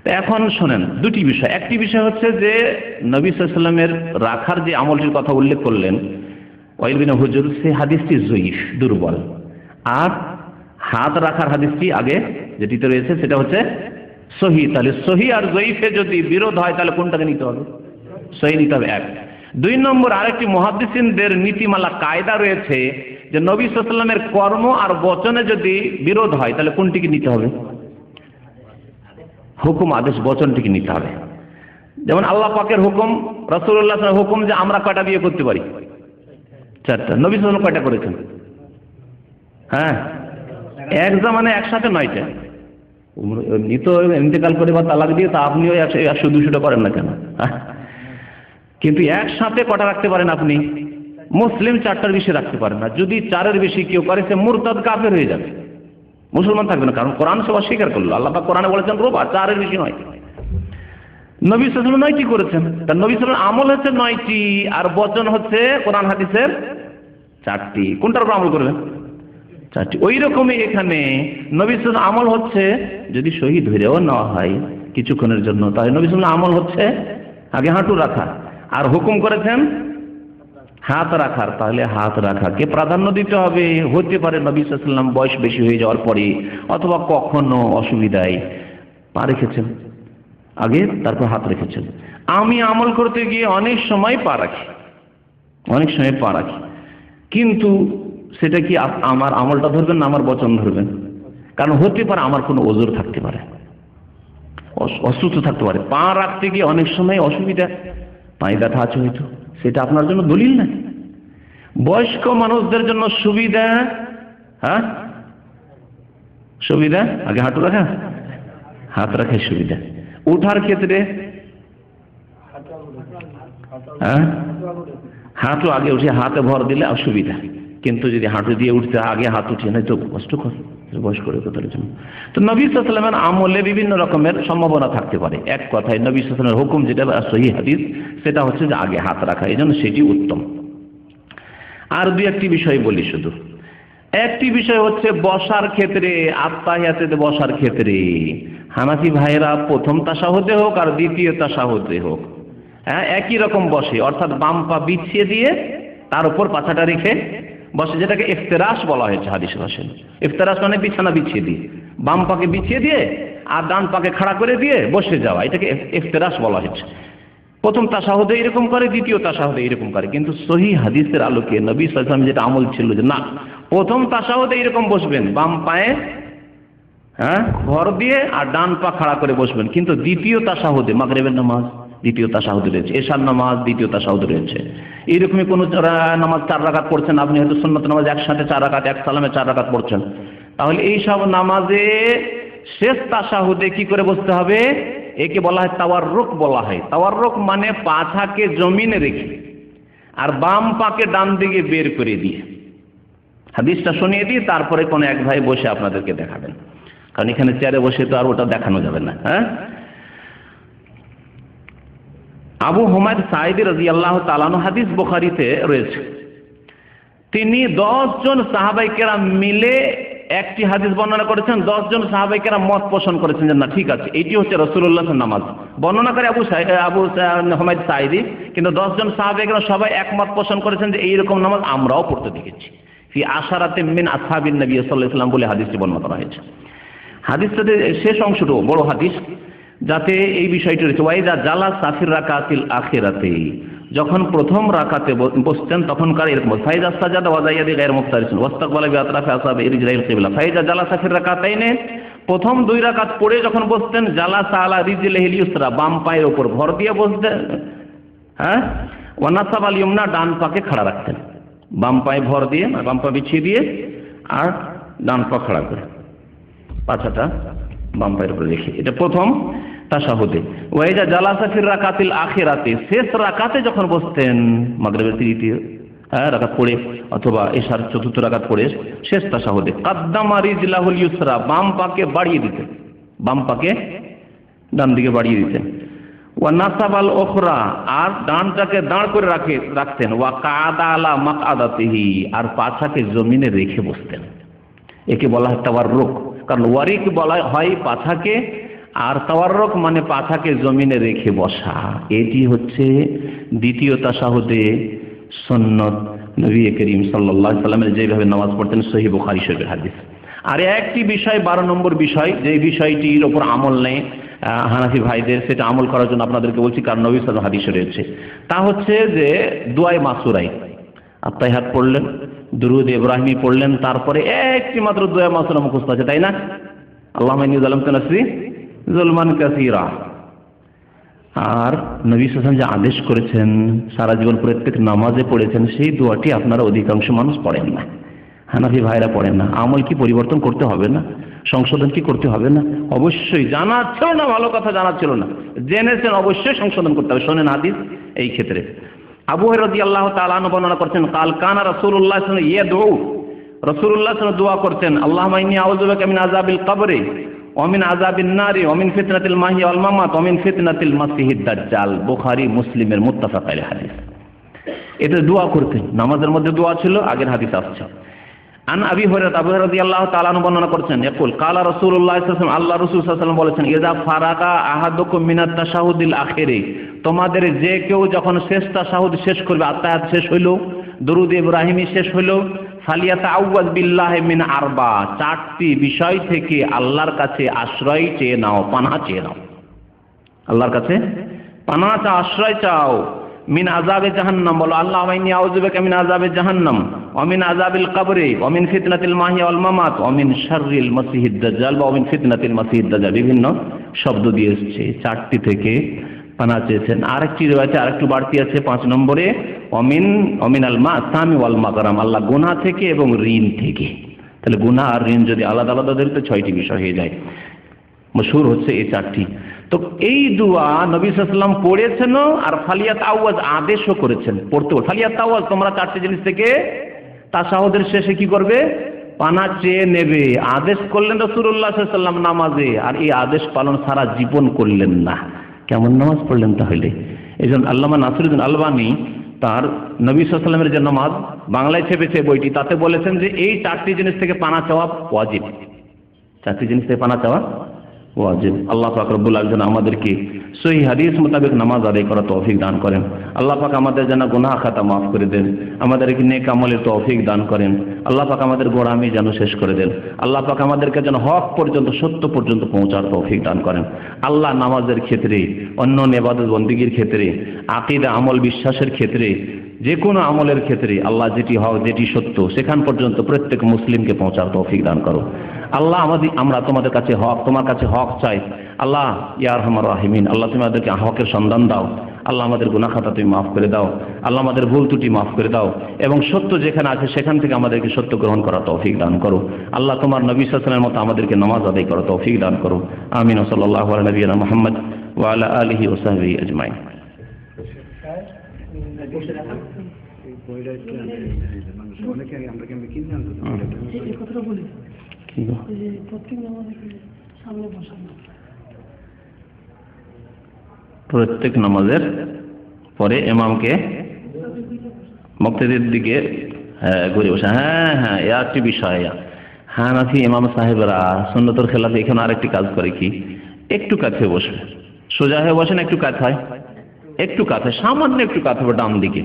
তো এখন শোনেন দুটি বিষয়। একটি বিষয় হচ্ছে যে নবী সাল্লাল্লাহু আলাইহি ওয়াসাল্লামের রাখার যে আমলটির কথা উল্লেখ করলেন ওয়াইল বিন হুজর, সেই হাদিসটি যায়িফ, দুর্বল। আর হাত রাখার হাদিসটি আগে যেটিতে রয়েছে সেটা হচ্ছে সহিহ। তাহলে সহিহ আর যায়িফে যদি বিরোধ হয় তাহলে কোনটাকে নিতে হবে? সহিহ নিতে হবে। এক। দুই নম্বর, আরেকটি মুহাদ্দিসিনদের নীতিমালা কায়দা রয়েছে যে নবী সাল্লাল্লাহু আলাইহি ওয়াসাল্লামের কর্ম আর বচনে যদি বিরোধ হয় তাহলে কোনটিকে নিতে হবে? হুকুম, আদেশ, বচনটিকে নিতে হবে। যেমন আল্লাহ পাকের হুকুম, রাসূলুল্লাহ সাল্লাল্লাহু আলাইহি ওয়াসাল্লামের হুকুম যে আমরা কয়টা বিয়ে করতে পারি? 4টা। নবী সাল্লাল্লাহু আলাইহি ওয়াসাল্লাম কয়টা করেছেন? এক জামানে একসাথে 9টা। এমনি তো ইন্তেকাল করে বা তালাক দিয়ে তা আপনিও 100-200টা করেন না কেন? কিন্তু একসাথে কটা রাখতে পারেন আপনি? মুসলিম 4টার বেশি রাখতে পারেন না। যদি 4-এর বেশি কেউ করে সে মুরতাদ, কাফের হয়ে যাবে, মুসলমান থাকবে না। কারণ কোরআন সে অস্বীকার করলো। আল্লাহ পাক কোরআনে বলেছেন রোবা, 4-এর বেশি নয়। নবী সাল্লাল্লাহু আলাইহি ওয়াসাল্লাম 9টি করেছেন। তার নবী সাল্লাল্লাহু আলাইহি ওয়াসাল্লাম আমল হচ্ছে 9টি, আর বচন হচ্ছে কোরআন হাদিসের 4টি। কোনটার উপর আমল করবেন? 4টি। ওই রকমই এখানে নবী সাল্লাল্লাহু আলাইহি ওয়াসাল্লাম আমল হচ্ছে, যদি শহীদ ধরেও নেওয়া হয় কিছুক্ষণের জন্য, তাহলে নবী সাল্লাল্লাহু আলাইহি ওয়াসাল্লাম আমল হচ্ছে আগে হাঁটু রাখা, আর হুকুম করেছেন হাত রাখার। তাহলে হাত রাখাকে প্রাধান্য দিতে হবে। হতে পারে নবী সাল্লাল্লাহু আলাইহি ওয়াসাল্লাম বয়স বেশি হয়ে যাওয়ার পরে, অথবা কখনো অসুবিধায় পা রেখেছেন আগে, তারপর হাত রেখেছেন। আমি আমল করতে গিয়ে অনেক সময় পা রাখি, কিন্তু সেটা কি আমার আমলটা ধরবেন না আমার বচন ধরবেন? কারণ হতে পারে আমার কোনো ওজোর থাকতে পারে, অসুস্থ থাকতে পারে, পা রাখতে গিয়ে অনেক সময় অসুবিধা, পায়ে ব্যথা আছে হয়তো, সেটা আপনার জন্য দলিল না। বয়স্ক মানুষদের জন্য সুবিধা, হ্যাঁ সুবিধা, আগে হাঁটু রাখা, হাত রাখার সুবিধা। উঠার ক্ষেত্রে হ্যাঁ হাঁটু আগে উঠে হাতে ভর দিলে অসুবিধা, কিন্তু যদি হাঁটু দিয়ে উঠতে আগে হাত উঠিয়ে নেয় তো কষ্টকর বয়স্ক লোকদের জন্য। তো নবী সাল্লাল্লাহু আলাইহি ওয়াসাল্লামের আমলে বিভিন্ন রকমের সম্ভাবনা থাকতে পারে। এক কথায় নবী সাল্লাল্লাহু আলাইহি ওয়াসাল্লামের হুকুম যেটা সহিহ হাদিস, সেটা হচ্ছে যে আগে হাত রাখা, এই জন্য সেটি উত্তম। আর দুই একটি বিষয় বলি শুধু। একটি বিষয় হচ্ছে বসার ক্ষেত্রে, আত্তাহিয়াতে বসার ক্ষেত্রে হানাফি ভাইয়েরা প্রথম তাশাহুদে হোক আর দ্বিতীয় তাশাহুদে হোক, হ্যাঁ একই রকম বসে, অর্থাৎ বাম পা বিছিয়ে দিয়ে তার উপর পাছাটা রেখে বসে, যেটাকে ইফতিরাশ বলা হয়েছে হাদিসে ভাষায়। ইফতিরাশ মানে বিছানা বিছিয়ে দিয়ে, বাম পাকে বিছিয়ে দিয়ে আর ডান পাকে খাড়া করে দিয়ে বসে যাওয়া, এটাকে ইফতিরাশ বলা হয়েছে। প্রথম তাশাহুদে এরকম করে, দ্বিতীয় তাশাহুদে এরকম করে। কিন্তু সহিহ হাদিসের আলোকে নবী সাল্লাল্লাহু আলাইহি ওয়াসাল্লাম যেটা আমল ছিল যে না, প্রথম তাশাহুদে এরকম বসবেন, বাম পায়ে হ্যাঁ ভর দিয়ে আর ডান পা খাড়া করে বসবেন। কিন্তু দ্বিতীয় তাশাহুদে, মাগরিবের নামাজ দ্বিতীয় তাশাহুদে রয়েছে, এশার নামাজ দ্বিতীয় তাশাহুদে রয়েছে, এইরকমই কোন নামাজ 4 রাকাত পড়ছেন আপনি, হয়তো সুন্নত নামাজ একসাথে 4 রাকাত, এক সালামে 4 রাকাত পড়ছেন, তাহলে এই সব নামাজে শেষ তাশাহুদে কি করে বসতে হবে? একে বলা হয় তাওয়াররুক বলা হয়। তাওয়াররুক মানে পাছাকে জমিনে রেখে আর বাম পাকে ডান দিকে বের করে দিয়ে। হাদিসটা শুনিয়ে দিই, তারপরে কোন এক ভাই বসে আপনাদেরকে দেখাবেন, কারণ এখানে চেয়ারে বসে তো আর ওটা দেখানো যাবে না। হ্যাঁ, আবু হুমায়দ সাঈদী রাদিয়াল্লাহু তাআলা আনহু, হাদিস বুখারীতে রয়েছে, তিনি 10 জন সাহাবায়ে কেরাম মিলে একটি হাদিস বর্ণনা করেছেন। 10 জন সাহাবায়ে কেরাম মত পোষণ করেছেন যে না ঠিক আছে, এটি হচ্ছে রাসূলুল্লাহর নামাজ। বর্ণনা করে আবু হুমায়দ সাঈদী, কিন্তু 10 জন সাহাবায়ে কেরাম সবাই একমত পোষণ করেছেন যে এইরকম নামাজ আমরাও পড়তে দেখেছি। ফি আশারাতিন মিন আসহাবিন নবী সাল্লাল্লাহু আলাইহি ওয়াসাল্লাম বলে হাদিসটি বর্ণনা করা হয়েছে। হাদিসটাতে শেষ অংশটা বড় হাদিস, যাতে এই বিষয়টি রয়েছে, ওয়াইদা জালাসা ফির রাকাতিল আখিরাতে, যখন প্রথম রাকাতে বসতেন তখনকার এরকম, ফাইজা সাজাদা ওয়া যায়াদি গায়র মুফতারিসিন ওয়াস্তাকবালা বিআতরাফি আসহাবি রিজলাইল কিবলা, ফাইজা জালাসা ফির রাকাতাইনে, প্রথম 2 রাকাত পড়ে যখন বসতেন, জালাসা আলা রিজলিহিল ইউসরা, বাম পায়ের উপর ভর দিয়ে বসতেন, হ্যাঁ, ওয়া নাসাবাল ইয়ুমনা, ডান পাকে খাড়া রাখতেন, বাম পায়ে ভর দিয়ে, বাম পা বিছিয়ে দিয়ে আর ডান পা খাড়া করে পাছাটা বাম পায়ের উপরে রেখে, এটা প্রথম তাশাহুদে। ওয়াইজা জালাসা ফির রাকাতিল আখিরাতে, শেষ রাকাতে যখন বসতেন, মাগরিবের তৃতীয় রাকাত পড়ে অথবা এশার 4র্থ রাকাত পড়ে শেষ তাশাহুদে, কাদ্দামা রিজলাহুল ইউসরা, বাম পাকে বাড়িয়ে দিতেন, বাম পাকে ডান দিকে বাড়িয়ে দিতেন, ওয়া নাসাবাল উখরা, আর ডানটাকে দাঁড় করে রাখতেন, ওয়া কাদা আলা মাকআদাতিহি, আর পাছাকে জমিনে রেখে বসতেন। একে বলা হয় তাওয়াররুক, কারণ ওয়ারিক বলা হয় পাছাকে, আর তাওয়াররুক মানে পাছাকে জমিনে রেখে বসা। এটি হচ্ছে দ্বিতীয় তাশাহুদে সুন্নত নবী করিম সাল্লাল্লাহু আলাইহি ওয়াসাল্লামের যেভাবে নামাজ পড়তেন, সহিহ বুখারী শরীফের হাদিস। আর একটি বিষয়, 12 নম্বর বিষয়, যে বিষয়টির ওপর আমল নেই হানাফি ভাইদের, সেটা আমল করার জন্য আপনাদেরকে বলছি, কারণ নবী সাল্লাল্লাহু আলাইহি ওয়াসাল্লাম হাদিসে রয়েছে। তা হচ্ছে যে দুআয়ে মাসুরাই, আত্তাহিয়াত পড়লেন, দুরুদ ইব্রাহিমি পড়লেন, তারপরে একটি মাত্র দুআয়ে মাসুরা মুখস্থ আছে, তাই না? আল্লাহুম্মা ইন্নী যালামতু নাফসি যুলমান কাসীরা। আর নবী সাল্লাল্লাহু আলাইহি ওয়াসাল্লাম যে আদেশ করেছেন, সারা জীবন প্রত্যেক নামাজে পড়েছেন, সেই দোয়াটি আপনারা অধিকাংশ মানুষ পড়েন না, হানাফি ভাইরা পড়েন না। আমল কি পরিবর্তন করতে হবে না? সংশোধন কি করতে হবে না? অবশ্যই। জানা ছিল না, ভালো কথা, জানা ছিল না, জেনেছেন, অবশ্যই সংশোধন করতে হবে। শোনেন হাদিস এই ক্ষেত্রে। আবু হুরায়রা রাদিয়াল্লাহু তাআলা আনহু বর্ণনা করছেন, কাল কানা রাসূলুল্লাহ সাল্লাল্লাহু আলাইহি ওয়াসাল্লাম ইয়াদউ, রাসূলুল্লাহ সাল্লাল্লাহু আলাইহি ওয়াসাল্লাম দোয়া করতেন, আল্লাহুম্মা ইন্নী আউযু বিকা মিন আযাবিল কবরি ওয়া মিন আযাবিন নারি ওয়া মিন ফিতনাতিল মাহইয়া ওয়াল মামাত ওয়া মিন ফিতনাতিল মাসিহিদ দাজ্জাল। বুখারী মুসলিমের মুত্তাফাক আলাইহি হাদিস। এটা দোয়া করতেন, নামাজের মধ্যে দোয়া ছিল, আগের হাদিস আসছে। আন আবি হুরায়রা, আবু হুরায়রা রাদিয়াল্লাহু তাআলা আনহু বর্ণনা করছেন, ইয়াকুল কালা রাসূলুল্লাহ সাল্লাল্লাহু আলাইহি ওয়াসাল্লাম, আল্লাহ রাসূল সাল্লাল্লাহু আলাইহি ওয়াসাল্লাম বলেছেন, ইযা ফারাকা আহাদুকুম মিনাত তাশাহুদিল আখিরি, তোমাদের যে কেউ যখন শেষ তাশাহুদ শেষ করবে, আত্তাহিয়াত শেষ হইলো, দুরুদ ইব্রাহিমি শেষ হইলো, ফালিয়াতাআউযাজ বিল্লাহি মিন আরবা, 4টি বিষয় থেকে আল্লাহর কাছে আশ্রয় চেয়ে নাও, পানাহ চেয়ে নাও, আল্লাহর কাছে পানাহ চাও, আশ্রয় চাও। মিন আযাবে জাহান্নাম, বলো আল্লাহুম্মা ইন্নী আউযু বিকা মিন আযাবে জাহান্নাম ওয়া মিন আযাবিল কবরি ওয়া মিন ফিতনাতিল মাহিয়া ওয়াল মামাত ওয়া মিন শাররিল মাসিহিদ দাজ্জাল ওয়া মিন ফিতনাতিল মাসিহিদ দাজ্জাল। বিভিন্ন শব্দ দিয়ে এসেছে, 4টি থেকে পানা চেয়েছেন। আরেকটি রয়েছে, আরেকটু বাড়তি আছে 5 নম্বরে, অমিনাল মাসামি ওয়াল মাগরাম, আল্লাহ গুনাহ থেকে এবং ঋণ থেকে। তাহলে গুনাহ আর ঋণ যদি আলাদা আলাদা ধরতে 6টি বিষয় হয়ে যায়। মশহুর হচ্ছে এই 4টি। তো এই দোয়া নবী সাল্লাল্লাহু আলাইহি ওয়াসাল্লাম পড়েছেন আর ফালিয়াত আওয়াজ আদেশও করেছেন পড়তে। ফালিয়াত আওয়াজ, তোমরা 4টি জিনিস থেকে তাশাহুদের শেষে কি করবে? পানা চেয়ে নেবে। আদেশ করলেন রাসূলুল্লাহ সাল্লাল্লাহু আলাইহি ওয়াসাল্লাম নামাজে, আর এই আদেশ পালন সারা জীবন করলেন না। কেমন নামাজ পড়লেন তাহলে? এইজন্য আল্লামা নাসিরুদ্দিন আলবানী তার নবী সাল্লাল্লাহু আলাইহি ওয়াসাল্লামের যে নামাজ বাংলায় ছেপেছে বইটি, তাতে বলেছেন যে এই 4টি জিনিস থেকে পানা চাওয়া ওয়াজিব। 4টি জিনিস থেকে পানা চাওয়া ওয়াজিব। আল্লাহ পাক রব্বুল আলামিন আমাদেরকে সহিহ হাদিস মোতাবেক নামাজ আদায় করার তৌফিক দান করেন। আল্লাহ পাক আমাদের যেন গুনাহ খাতা মাফ করে দেন, আমাদেরকে নেক আমলের তৌফিক দান করেন। আল্লাহ পাক আমাদের গোড়ামি যেন শেষ করে দেন। আল্লাহ পাক আমাদেরকে যেন হক পর্যন্ত, সত্য পর্যন্ত পৌঁছার তৌফিক দান করেন। আল্লাহ নামাজের ক্ষেত্রে, অন্য ইবাদত বন্দেগীর ক্ষেত্রে, আকীদা আমল বিশ্বাসের ক্ষেত্রে, যে কোনো আমলের ক্ষেত্রে আল্লাহ যেটি হক, যেটি সত্য, সেখান পর্যন্ত প্রত্যেক মুসলিমকে পৌঁছার তৌফিক দান করো। আল্লাহ আমরা তোমাদের কাছে হক, তোমার কাছে হক চাই। আল্লাহ ইয়া আরহামার রাহিমিন, আল্লাহ তুমি আমাদেরকে হকের সন্ধান দাও। আল্লাহ আমাদের গুনাহ খাতা তুমি মাফ করে দাও। আল্লাহ আমাদের ভুল ত্রুটি মাফ করে দাও, এবং সত্য যেখানে আছে সেখান থেকে আমাদেরকে সত্য গ্রহণ করার তৌফিক দান করো। আল্লাহ তোমার নবী সাল্লাল্লাহু আলাইহি ওয়াসাল্লামের মতো আমাদেরকে নামাজ আদায় করার তৌফিক দান করো। আমিন। সাল্লাল্লাহু আলা নবিয়িনা মুহাম্মদ ওয়া আলা আলিহি ওয়া সাহবিহি আজমাইন। প্রত্যেক নামাজের পরে ইমামকে মুক্তাদির দিকে ঘুরে বসে। হ্যাঁ, এ একটি বিষয়। হানাফি ইমাম সাহেবরা সুন্নতের খেলাফে এখানে আরেকটি কাজ করে কি, একটু কাছে বসবে। সোজা হয়ে বসেন, একটু কাছে হয়, একটু কাছে, সামান্য একটু কাছে ডান দিকে।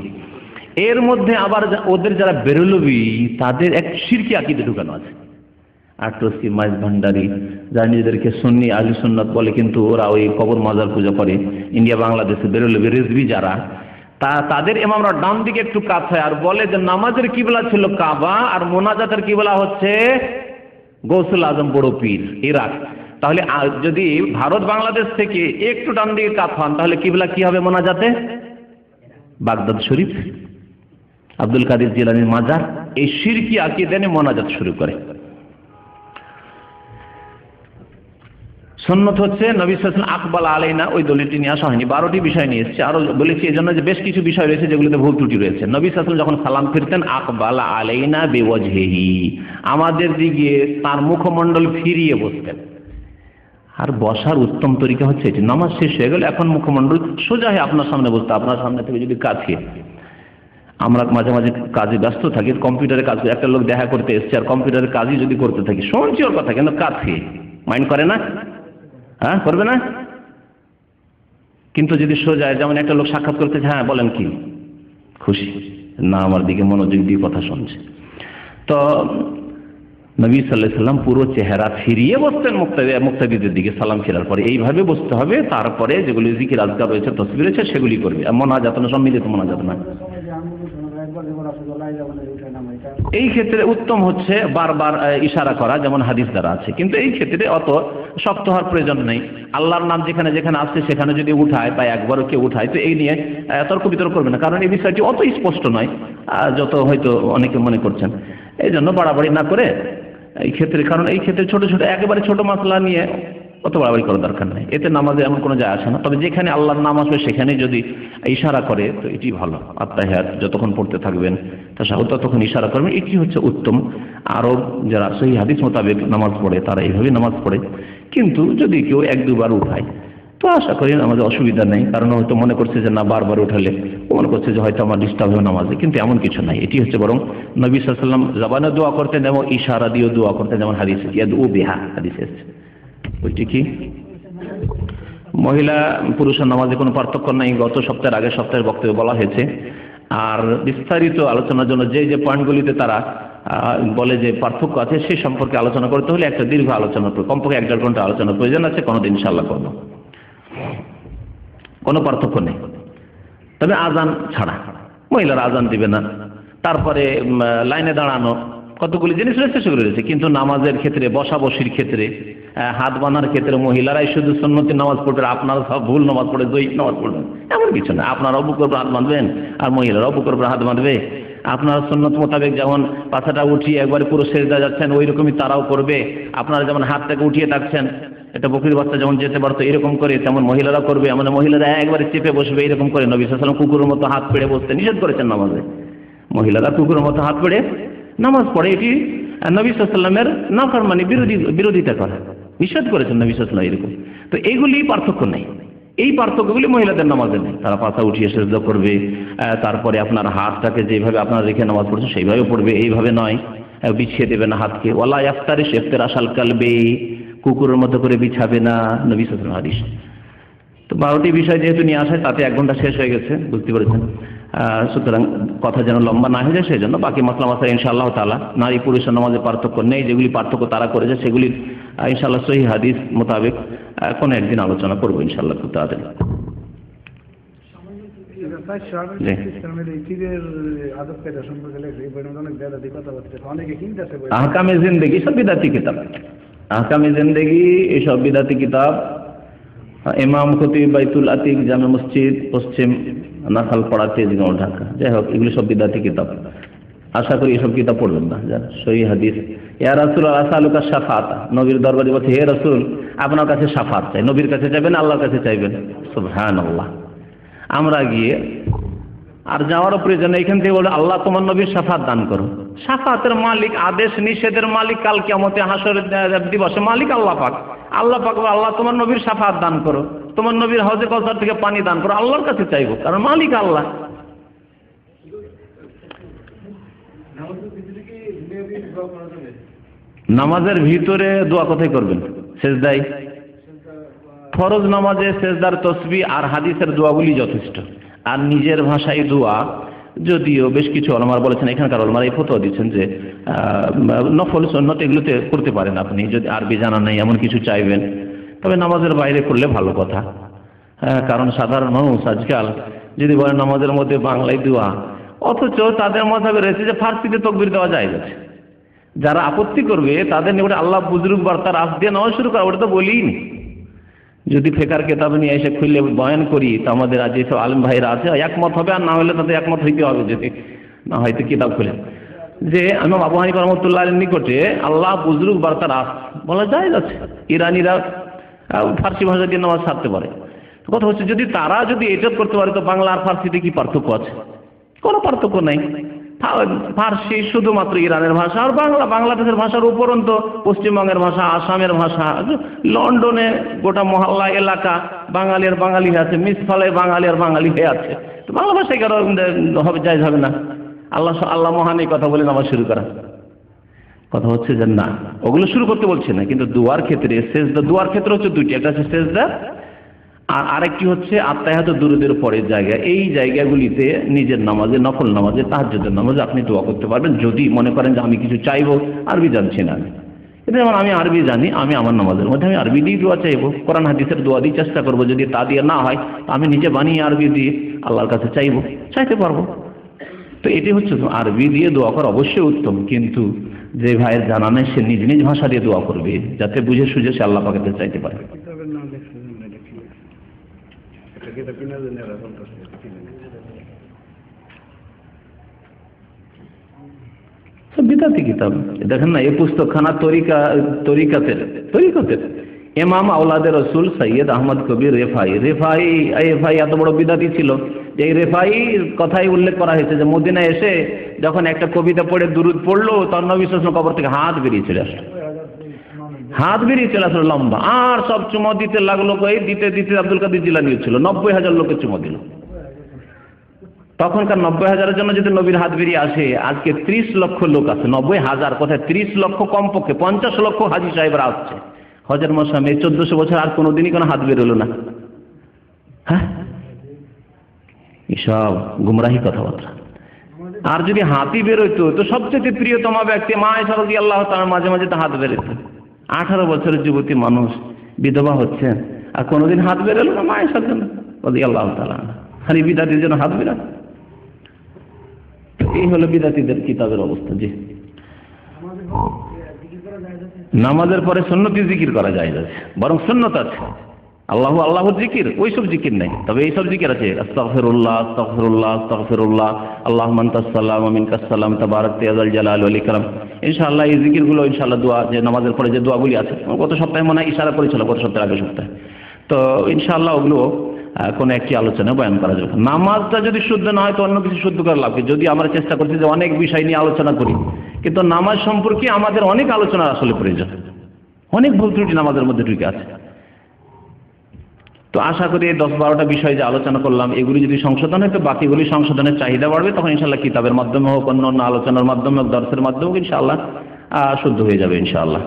এর মধ্যে আবার ওদের যারা বেরলবি, তাদের এক শিরকি আকীদা ঢুকানো আছে। আটরসি মাইজ ভান্ডারি, যারা নিজেদেরকে সুন্নি আহলে সুন্নাত বলে, কিন্তু ওরা ওই কবর মাজার পূজা করে। ইন্ডিয়া বাংলাদেশে বেরলবি রিজভি যারা, তাদের ইমামরা ডান দিকে একটু কাছে, আর বলে যে নামাজের কিবলা ছিল কাবা, আর মোনাজাতের কিবলা হচ্ছে গৌসুল আজম বড় পীর, ইরাক। তাহলে যদি ভারত বাংলাদেশ থেকে একটু ডান দিকে কাত হন, তাহলে কিবলা কি হবে মোনাজাতে? বাগদাদ শরীফ, আব্দুল কাদের জিলানীর মাজার। এই শিরকি আকীদা নিয়ে মোনাজাত শুরু করে। সুন্নত হচ্ছে নবী সাল্লাল্লাহু আলাইহি ওয়াসাল্লাম আকবাল আলাইনা, ওই দলিলটি নিয়ে আসা হয়নি। 12টি বিষয় নিয়ে এসেছে। আরো বলেছি এজন্য যে বেশ কিছু বিষয় রয়েছে যেগুলোতে ভুল ত্রুটি রয়েছে। নবী সাল্লাল্লাহু আলাইহি ওয়াসাল্লাম যখন সালাম ফিরতেন, আকবাল আলাইনা বিওয়াজহিহি, আমাদের দিকে তার মুখমণ্ডল ফিরিয়ে বসতেন। আর বসার উত্তম তরিকা হচ্ছে এটি। নামাজ শেষ হয়ে গেল, এখন মুখমণ্ডল সোজা হয়ে আপনার সামনে বসতে। আপনার সামনে থেকে যদি কাছে, আমরা মাঝে মাঝে কাজে ব্যস্ত থাকি, কম্পিউটারে কাজ করি, একটা লোক দেখা করতে এসছে আর কম্পিউটারের কাজই যদি করতে থাকি, শুনছি ওর কথা, কিন্তু কাছে মাইন্ড করে না, হ্যাঁ করবে না। কিন্তু যদি সোজা, যেমন একটা লোক সাক্ষাৎ করতে, হ্যাঁ বলেন কি, খুশি না, আমার দিকে মনোযোগ দিয়ে কথা শুনছে। তো নবী সাল্লাল্লাহু আলাইহি ওয়াসাল্লাম পুরো চেহারা ফিরিয়ে বসতেন মুক্তাদিদের দিকে সালাম ফেরার পরে। এইভাবে বসতে হবে। তারপরে যেগুলি জিকির আজকার রয়েছে, তসবিহ রয়েছে, সেগুলি করবে। মোনাজাত না, সম্মিলিত মোনাজাত না। এই ক্ষেত্রে উত্তম হচ্ছে বারবার ইশারা করা, যেমন হাদিস দ্বারা আছে। কিন্তু এই ক্ষেত্রে অত শক্ত হওয়ার প্রয়োজন নেই। আল্লাহর নাম যেখানে যেখানে আসছে সেখানে যদি উঠায় বা একবারও কেউ উঠায়, তো এই নিয়ে তর্ক বিতর্ক করবে না, কারণ এই বিষয়টি অত স্পষ্ট নয় যত হয়তো অনেকে মনে করছেন। এই জন্য বাড়াবাড়ি না করে এই ক্ষেত্রে, কারণ এই ক্ষেত্রে ছোট ছোট একেবারে ছোট মাসলা নিয়ে অত বাড়াবাড়ি করার দরকার নেই। এতে নামাজে এমন কোনো যায় আসে না। তবে যেখানে আল্লাহর নাম আসবে সেখানে যদি ইশারা করে, তো এটি ভালো। আত্তাহিয়াত যতক্ষণ পড়তে থাকবেন, তাশাহুদ ততক্ষণ ইশারা করবেন, এটি হচ্ছে উত্তম। আরও যারা সহিহ হাদিস মোতাবেক নামাজ পড়ে, তারা এইভাবেই নামাজ পড়ে। কিন্তু যদি কেউ 1-2 বার উঠায়, তো আশা করি আমাদের অসুবিধা নেই। কারণ হয়তো মনে করছে যে না, বারবার উঠালে মনে করছে যে হয়তো আমার ডিস্টার্ব হবে নামাজে, কিন্তু এমন কিছু নাই। এটি হচ্ছে বরং নবী সাল্লাল্লাহু আলাইহি ওয়াসাল্লাম জবানে দোয়া করতেন এবং ইশারা দিয়ে দোয়া করতেন, যেমন হাদিসে ইয়াদউ বিহা হাদিসে আছে। ওইটি কি মহিলা পুরুষের নামাজে কোনো পার্থক্য নাই, গত সপ্তাহের আগের সপ্তাহের বক্তব্যে বলা হয়েছে। আর বিস্তারিত আলোচনার জন্য যে যে পয়েন্টগুলিতে তারা বলে যে পার্থক্য আছে, সেই সম্পর্কে আলোচনা করতে হলে একটা দীর্ঘ আলোচনা, কমপক্ষে 1-1.5 ঘন্টা আলোচনার প্রয়োজন আছে। কোনোদিন ইনশাআল্লাহ করব। কোনো পার্থক্য নেই। তবে আজান ছাড়া, মহিলারা আজান দিবে না। তারপরে লাইনে দাঁড়ানো, কতগুলি জিনিস রয়েছে সেগুলো রয়েছে। কিন্তু নামাজের ক্ষেত্রে, বসা বসির ক্ষেত্রে, হাত বাঁধার ক্ষেত্রে মহিলারাই শুধু সুন্নতি নামাজ পড়বে, আপনারা সব ভুল নামাজ পড়ে জয়ীফ নামাজ পড়বেন, এমন কিছু না। আপনারা বুকের উপর হাত বাঁধবেন আর মহিলারাও বুকের উপর হাত বাঁধবে। আপনারা সুন্নত মোতাবেক যেমন পাছাটা উঠিয়ে একবারে পুরো সেজদা যাচ্ছেন, ওই রকমই তারাও করবে। আপনারা যেমন হাতটাকে উঠিয়ে থাকছেন, এটা বকরির বাচ্চা যেমন যেতে পারতো এরকম করে, তেমন মহিলারা করবে। আমাদের মহিলারা একবারে চেপে বসবে এরকম করে। নবী সাল্লাল্লাহু আলাইহি ওয়াসাল্লাম কুকুরের মতো হাত পেড়ে বসতে নিষেধ করেছেন নামাজে। মহিলারা কুকুরের মতো হাত পেড়ে নামাজ পড়ে, এটি নবী সাল্লাল্লাহু আলাইহি ওয়াসাল্লামের নাফরমানি, বিরোধিতা করা, নিষেধ করেছেন নবী সাল্লাল্লাহু আলাইহি ওয়াসাল্লাম। এরকম তো এইগুলি পার্থক্য নেই, এই পার্থক্যগুলি মহিলাদের নামাজে নেই। তারা পাছা উঠিয়ে সেজদা করবে, তারপরে আপনার হাতটাকে যেভাবে আপনারা রেখে নামাজ পড়ছেন সেইভাবে পড়বে, এইভাবে নয় বিছিয়ে দেবে না হাতকে। ওয়ালা ইয়াফতারিশ ইফতিরাশাল কালবি, কুকুরের মতো করে বিছাবে না, নবী সাল্লাল্লাহু আলাইহি ওয়াসাল্লাম হাদিস। তো 12টি বিষয় যেহেতু নিয়ে আসে, তাতে 1 ঘন্টা শেষ হয়ে গেছে, বুঝতে পেরেছেন। সুতরাং কথা যেন লম্বা না হয়ে যায়, সেই জন্য বাকি মাসলা মাসালা ইনশাআল্লাহ তাআলা, নারী পুরুষের নামাজে পার্থক্য নেই, যেগুলি পার্থক্য তারা করেছে সেগুলি ইনশাআল্লাহ সহিহ হাদিস মোতাবেক কোনো একদিন আলোচনা করবো ইনশাআল্লাহ খুব তাড়াতাড়ি। আহকামে জিন্দেগি সব বিদাতি কিতাব, আহকামে জিন্দেগি এইসব বিদাতি কিতাব। ইমাম খতিব বাইতুল আতিক জামে মসজিদ, পশ্চিম নাখালপাড়া, তেজগাঁও, ঢাকা। যাই হোক, এগুলি সব বিদাতি কিতাব। আশা করি এসব কিতাব পড়বেন না। সহিহ হাদিস, ইয়া রাসূলুল্লাহ আসআলুকা শাফাআত, নবীর দরবারে বলছে হে রাসূল আপনার কাছে শাফাত চাই। নবীর কাছে চাইবেন, আল্লাহর কাছে চাইবেন। সুবহানাল্লাহ। আমরা গিয়ে আর যাওয়ারও প্রয়োজন, এখান থেকে বলে আল্লাহ তোমার নবীর শাফাত দান করো। শাফাতের মালিক, আদেশ নিষেধের মালিক, কাল কিয়ামতে হাসরের দিবসে মালিক আল্লাহ পাক। আল্লাহ পাক আল্লাহ তোমার নবীর শাফাত দান করো, তোমার নবীর হাউজে কাউসার থেকে পানি দান করো, আল্লাহর কাছে চাইবো, কারণ মালিক আল্লাহ। নামাজের ভিতরে দোয়া কোথায় করবেন? সেজদায়। ফরজ নামাজে সেজদার তসবিহ আর হাদিসের দোয়াগুলি যথেষ্ট। আর নিজের ভাষায় দোয়া, যদিও বেশ কিছু ওলামা বলেছেন, এখানকার ওলামারা এই ফতোয়া দিচ্ছেন যে নফল সুন্নত এগুলোতে করতে পারেন আপনি, যদি আরবি জানা নেই এমন কিছু চাইবেন, তবে নামাজের বাইরে করলে ভালো কথা। কারণ সাধারণ মানুষ আজকাল যদি বলেন নামাজের মধ্যে বাংলায় দোয়া, অথচ তাদের মাযহাবে রয়েছে যে ফার্সিতে তাকবীর দেওয়া যায়। যারা আপত্তি করবে তাদের নিকটে আল্লাহ বুজুর্গ বার্তার আস দিয়ে নেওয়া শুরু করা, ওটা তো বলিনি। যদি ফেকার কেতাব নিয়ে এসে খুললে বয়ান করি, তো আমাদের আজ যেসব আলেম ভাইরা আছে একমত হবে, আর না হলে তাদের একমত হইতে হবে, যদি না হয়তো কিতাব খুলে যে ইমাম আবু হানিফা রাহমাতুল্লাহ আলাইহির নিকটে আল্লাহ বুজুর্গ বার্তার আস বলা যায় যাচ্ছে। ইরানিরা ফার্সি ভাষা দিয়ে নামাজ ছাড়তে পারে। কথা হচ্ছে যদি তারা যদি এটা করতে পারে, তো বাংলা আর ফার্সিতে কি পার্থক্য আছে? কোনো পার্থক্য নাই। ফার্সি শুধুমাত্র ইরানের ভাষা, আর বাংলা বাংলাদেশের ভাষার উপরন্ত পশ্চিমবঙ্গের ভাষা, আসামের ভাষা, লন্ডনে গোটা মহল্লা এলাকা বাঙালি আর বাঙালি হয়ে আছে, মিসফালে বাঙালি আর বাঙালি হয়ে আছে। তো বাংলা ভাষায় কারো হবে যায় হবে না? আল্লাহ মহান এই কথা বলে নামাজ শুরু করা। কথা হচ্ছে যে না, ওগুলো শুরু করতে বলছে না, কিন্তু দোয়ার ক্ষেত্রে সেজদা, দোয়ার ক্ষেত্রে হচ্ছে দুইটি, একটা হচ্ছে সেজদা আর আরেকটি হচ্ছে আত্তাহিয়াত দুরুদের পরের জায়গা। এই জায়গাগুলিতে নিজের নামাজে, নফল নামাজে, তাহাজ্জুদের নামাজে আপনি দোয়া করতে পারবেন, যদি মনে করেন যে আমি কিছু চাইবো, আরবি জানছি না আমি। এটা যেমন আমি আরবি জানি, আমি আমার নামাজের মধ্যে আমি আরবি দিয়ে দোয়া চাইবো, কোরআন হাদিসের দোয়া দিয়ে চেষ্টা করবো। যদি তা দিয়ে না হয়, আমি নিজে বানিয়ে আরবি দিয়ে আল্লাহর কাছে চাইবো, চাইতে পারবো। তো এটি হচ্ছে আরবি দিয়ে দোয়া করা অবশ্যই উত্তম, কিন্তু যে ভাইয়ের জানা নেই সে নিজ নিজ ভাষা দিয়ে দোয়া করবে, যাতে বুঝে সুঝে সে আল্লাহ পাকের কাছে চাইতে পারে। বিদাতি কিতাব দেখেন না, এই পুস্তকখানা তরিকাতের ইমাম আওলাদের রসুল সৈয়দ আহমদ কবির রেফাই এত বড় বিদাতি ছিল যে এই রেফাইর কথাই উল্লেখ করা হয়েছে যে মদিনায় এসে যখন একটা কবিতা পড়ে দুরুদ পড়লো, তখন নবী সাল্লাল্লাহু আলাইহি ওয়াসাল্লাম কবর থেকে হাত বেরিয়ে চলে আসলো লম্বা, আর সব চুমো দিতে লাগলো। দিতে দিতে আব্দুল কাদের জিলানী ছিল, 90,000 লোকের চুমো দিল। তখনকার 90,000-এর জন্য যদি নবীর হাত বেরিয়ে আসে, আজকে 30 লক্ষ লোক আছে। 90,000 কোথায়, 30 লক্ষ কমপক্ষে 50 লক্ষ হাজী সাহেবরা আসছে হজের মৌসুমে। 1400 বছর আর কোনোদিনই কোনো হাত বেরোলো না। হ্যাঁ, এসব গুমরাহি কথাবার্তা। আর যদি হাতই বেরোতো, তো সবচেয়ে প্রিয়তমা ব্যক্তি মা আয়েশা রাদিয়াল্লাহু তাআলা মাঝে মাঝে তো হাত বেরোতো। 18 বছরের যুবতী মানুষ বিধবা হচ্ছে, আর কোনোদিন হাত বেরোলো না মা আয়েশার জন্য রাদিয়াল্লাহু তাআলা। আর এই বিদাতির জন্য হাত বিরাট। এই হলো বিদাতিদের কিতাবের অবস্থা। জি, নামাজের পরে সুন্নতি জিকির করা যায় না, বরং সুন্নত আছে আল্লাহ আল্লাহর জিকির, ওইসব জিকির নেই। তবে এইসব জিকির আছে, আস্তাগফিরুল্লাহ আস্তাগফিরুল্লাহ আস্তাগফিরুল্লাহ, আল্লাহুম্মা আনতাস সালাম ওয়া মিনকাস সালাম তাবারাকতা ইয়া যাল জালালি ওয়াল ইকরাম। ইনশাআল্লাহ এই জিকিরগুলো ইনশাআল্লাহ দোয়া, যে নামাজের পরে যে দোয়াগুলি আছে, গত সপ্তাহে মনে হয় ইশারা করেছিল, গত সপ্তাহের আগের সপ্তাহে, তো ইনশাআল্লাহ ওগুলো কোনো একটি আলোচনা বয়ান করা যাবে। নামাজটা যদি শুদ্ধ না হয় তো অন্য কিছু শুদ্ধ করার লাভ কি? যদি আমরা চেষ্টা করছি যে অনেক বিষয় নিয়ে আলোচনা করি, কিন্তু নামাজ সম্পর্কে আমাদের অনেক আলোচনার আসলে প্রয়োজন, অনেক ভুল ত্রুটি নামাজের মধ্যে ঢুকে আছে। তো আশা করি এই 10-12টা বিষয় যে আলোচনা করলাম, এগুলি যদি সংশোধন হয় তো বাকিগুলি সংশোধনের চাহিদা বাড়বে, তখন ইনশাআল্লাহ কিতাবের মাধ্যমে হোক, অন্য অন্য আলোচনার মাধ্যমে হোক, দর্শের মাধ্যমে হোক, ইনশাআল্লাহ শুদ্ধ হয়ে যাবে ইনশাআল্লাহ।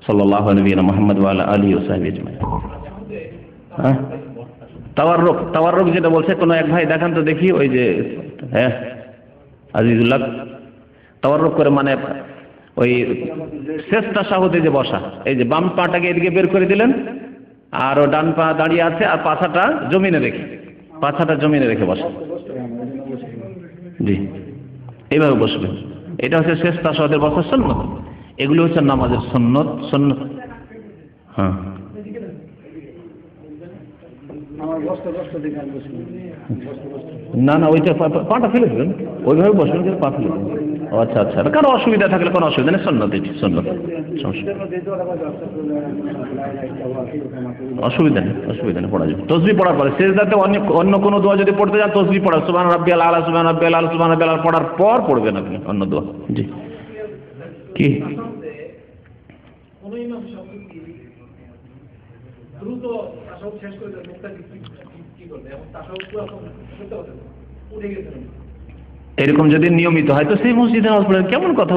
সাল্লাল্লাহু আলাইহি ওয়া মুহাম্মদ ওয়া আলা আলিহি ওয়া সাহবিহি আজমাইন। হ্যাঁ, তাওয়াররুক যেটা বলছে, কোনো এক ভাই দেখান তো দেখি, ওই যে হ্যাঁ আজিজুল্লাহ, তাওয়াররুক করে মানে ওই শেষ তাশাহুদে যে বসা, এই যে বাম পাটাকে এদিকে বের করে দিলেন আর ডান পা দাঁড়িয়ে আছে আর পাছাটা জমিনে রেখে বসা। জি, এইভাবে বসবে, এটা হচ্ছে শেষ তাশাহুদের বসার সুন্নত। এগুলো হচ্ছে নামাজের সুন্নত। হ্যাঁ, না না, ওইটা পাটা ফেলে দেবেন, ওইভাবে বসবেন, কিন্তু পা ফেলে দেবেন। আচ্ছা আচ্ছা, কারো অসুবিধা থাকলে কোনো অসুবিধা নেই, সুন্নত, এটি সুন্নত, অসুবিধা নেই, পড়া যাবে। তসবিহ পড়ার পরে সেজদাতে অন্য কোনো দোয়া যদি পড়তে যান, তসবিহ পড়া, সুবহান রাব্বিয়াল আলা, সুবহান রাব্বিয়াল আলা, সুবহান রাব্বিয়াল আলা পড়ার পর পড়বেন আপনি অন্য দোয়া। জি, কি এরকম যদি নিয়মিত হয় তো সেই মসজিদে নামাজ পড়েন, কেমন কথা?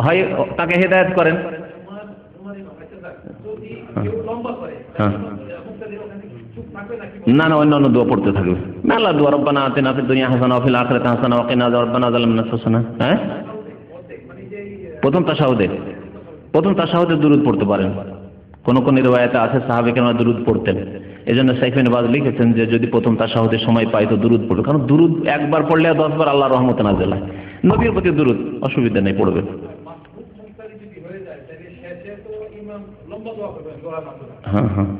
হয় তাকে হেদায়েত করেন। না না, অন্য দোয়া পড়তে থাকবে, মেলা দোয়া, রব্বানা আতিনা ফিদ দুনিয়া হাসানাহ ওয়া ফিল আখিরাতি হাসানাহ ওয়া কিনা আযাবান নার, যালামনা নাফসানা। হ্যাঁ, প্রথম তাশাহুদে দুরূদ পড়তে পারেন। কোন কোন রিওয়ায়াতে আছে সাহাবে কেরাম দুরূদ পড়তেন। এজন্য সাইফ ইবনে বাজ লিখেছেন যে যদি প্রথম তাশাহুদে সময় পায় তো দুরূদ পড়বে, কারণ দুরূদ একবার পড়লে 10 বার আল্লাহর রহমত নাযিল হয়। নবীর প্রতি দুরূদ, অসুবিধা নেই, পড়বে। হ্যাঁ হ্যাঁ,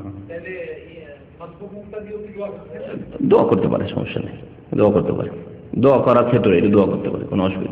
দোয়া করতে পারে, সমস্যা নেই, দোয়া করতে পারে, দোয়া করার ক্ষেত্রে এটা দোয়া করতে পারে, কোনো অসুবিধা